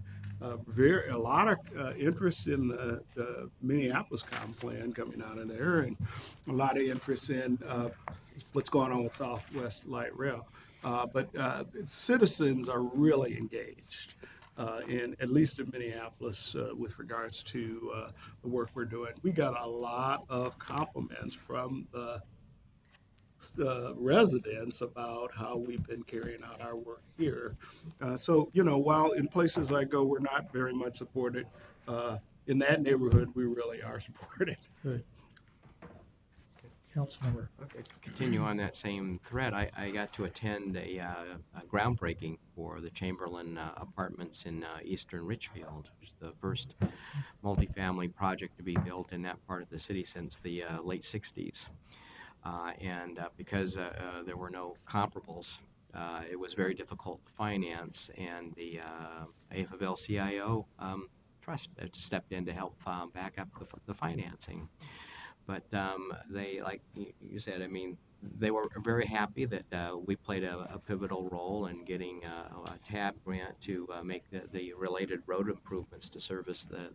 A lot of interest in the Minneapolis comp plan coming out of there, and a lot of interest in what's going on with Southwest Light Rail. But citizens are really engaged, at least in Minneapolis, with regards to the work we're doing. We got a lot of compliments from the residents about how we've been carrying out our work here. So, while in places I go, we're not very much supported, in that neighborhood, we really are supported. Good. Councilmember. Okay, to continue on that same thread, I got to attend a groundbreaking for the Chamberlain Apartments in eastern Richfield, which is the first multifamily project to be built in that part of the city since the late 60s. And because there were no comparables, it was very difficult to finance, and the AFL-CIO Trust stepped in to help back up the financing. But they, like you said, I mean, they were very happy that we played a pivotal role in getting a TAB grant to make the related road improvements to service the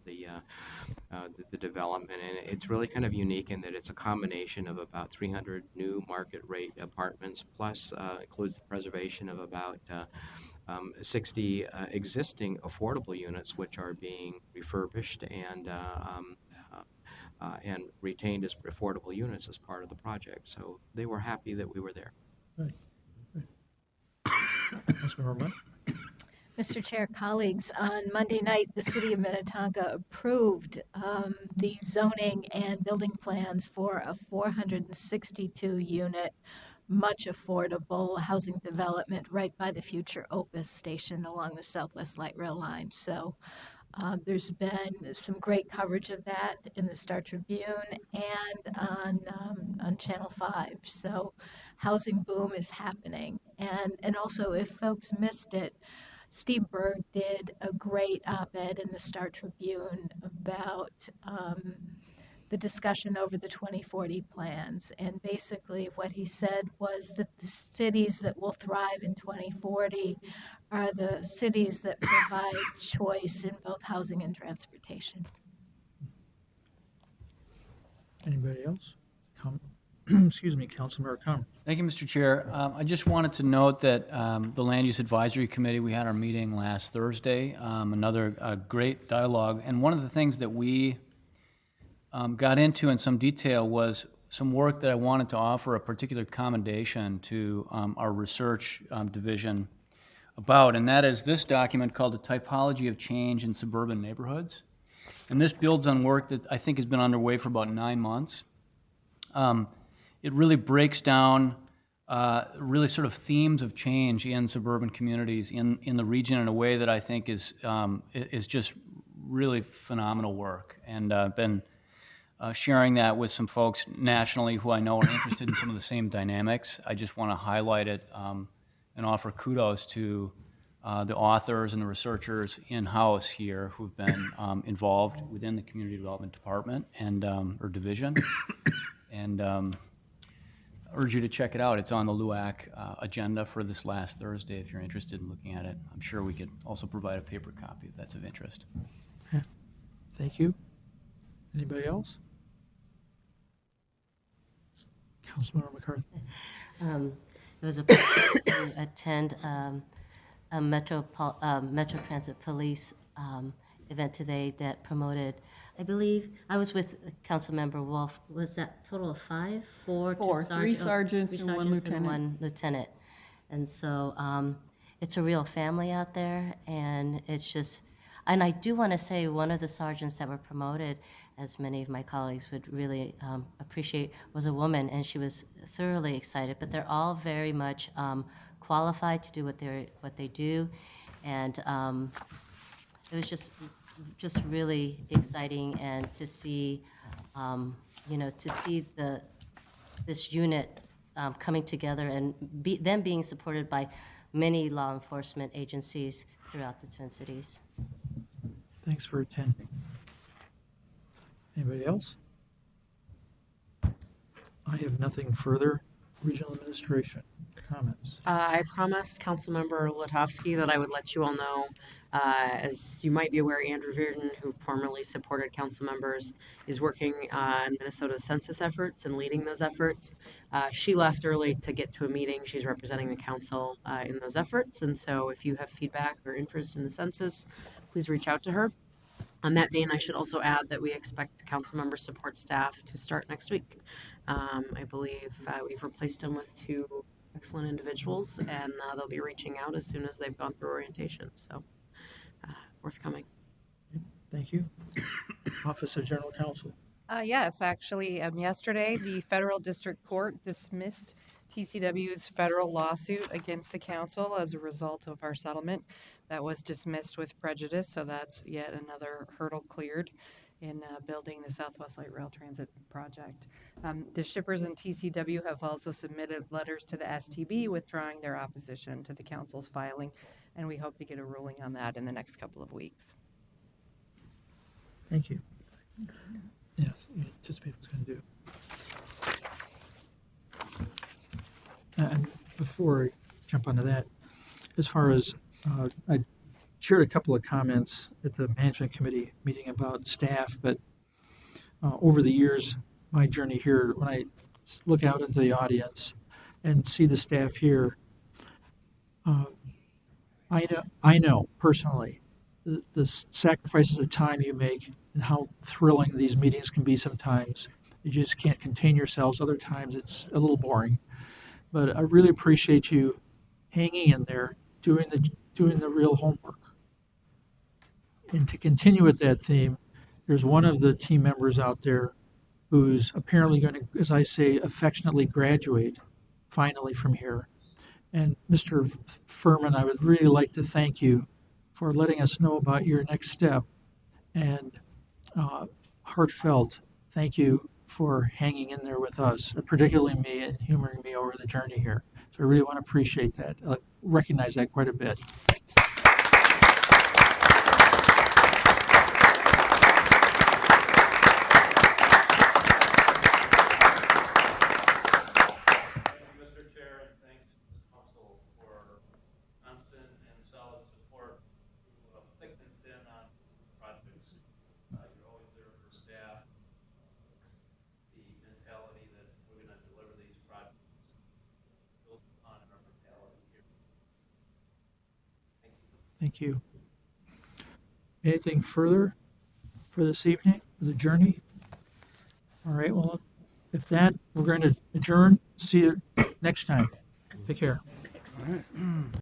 development. And it's really kind of unique in that it's a combination of about 300 new market rate apartments, plus includes the preservation of about 60 existing affordable units, which are being refurbished and retained as affordable units as part of the project. So they were happy that we were there. Right. Councilmember Mudd. Mr. Chair, colleagues, on Monday night, the City of Minnetonka approved the zoning and building plans for a 462-unit, much affordable housing development right by the future Opus station along the Southwest Light Rail line. So there's been some great coverage of that in the Star Tribune and on Channel 5. So housing boom is happening. And also, if folks missed it, Steve Berg did a great op-ed in the Star Tribune about the discussion over the 2040 plans. And basically what he said was that the cities that will thrive in 2040 are the cities that provide choice in both housing and transportation. Anybody else? Excuse me, Councilmember Connor. Thank you, Mr. Chair. I just wanted to note that the Land Use Advisory Committee, we had our meeting last Thursday, another great dialogue. And one of the things that we got into in some detail was some work that I wanted to offer a particular commendation to our research division about, and that is this document called The Typology of Change in Suburban Neighborhoods. And this builds on work that I think has been underway for about 9 months. It really breaks down really sort of themes of change in suburban communities in the region in a way that I think is just really phenomenal work. And I've been sharing that with some folks nationally who I know are interested in some of the same dynamics. I just want to highlight it and offer kudos to the authors and the researchers in-house here who've been involved within the Community Development Department and or division. And urge you to check it out. It's on the LUAC agenda for this last Thursday if you're interested in looking at it. I'm sure we could also provide a paper copy if that's of interest. Thank you. Anybody else? Councilmember McCarthy. It was a pleasure to attend a Metro Transit Police event today that promoted, I believe, I was with Councilmember Wolf. Was that total of 5? 4? 4, 3 sergeants and 1 lieutenant. And 1 lieutenant. And so it's a real family out there, and it's just, and I do want to say one of the sergeants that were promoted, as many of my colleagues would really appreciate, was a woman, and she was thoroughly excited. But they're all very much qualified to do what they do, and it was just really exciting, and to see, this unit coming together and them being supported by many law enforcement agencies throughout the Twin Cities. Thanks for attending. Anybody else? I have nothing further. Regional Administration. comments. I promised Councilmember Latovsky that I would let you all know. As you might be aware, Andrew Virden, who formerly supported council members, is working on Minnesota's census efforts and leading those efforts. She left early to get to a meeting. She's representing the council in those efforts. And so if you have feedback or interest in the census, please reach out to her. On that vein, I should also add that we expect council member support staff to start next week. I believe we've replaced them with 2 excellent individuals, and they'll be reaching out as soon as they've gone through orientation. So, forthcoming. Thank you. Office of General Counsel. Yes, actually, yesterday the federal district court dismissed TCW's federal lawsuit against the council as a result of our settlement. That was dismissed with prejudice, so that's yet another hurdle cleared in building the Southwest Light Rail Transit project. The shippers and TCW have also submitted letters to the STB withdrawing their opposition to the council's filing, and we hope to get a ruling on that in the next couple of weeks. Thank you. Yes, you anticipate what's going to do. And before I jump onto that, as far as I shared a couple of comments at the management committee meeting about staff, but over the years, my journey here, when I look out into the audience and see the staff here, I know personally the sacrifices of time you make and how thrilling these meetings can be sometimes. You just can't contain yourselves. Other times it's a little boring. But I really appreciate you hanging in there, doing the real homework. And to continue with that theme, there's one of the team members out there who's apparently going to, as I say, affectionately graduate finally from here. And Mr. Furman, I would really like to thank you for letting us know about your next step. And heartfelt thank you for hanging in there with us, particularly me, and humoring me over the journey here. So I really want to appreciate that, recognize that quite a bit. Thank you. Anything further for this evening, for the journey? All right, well, if that, we're going to adjourn. See you next time. Take care. All right.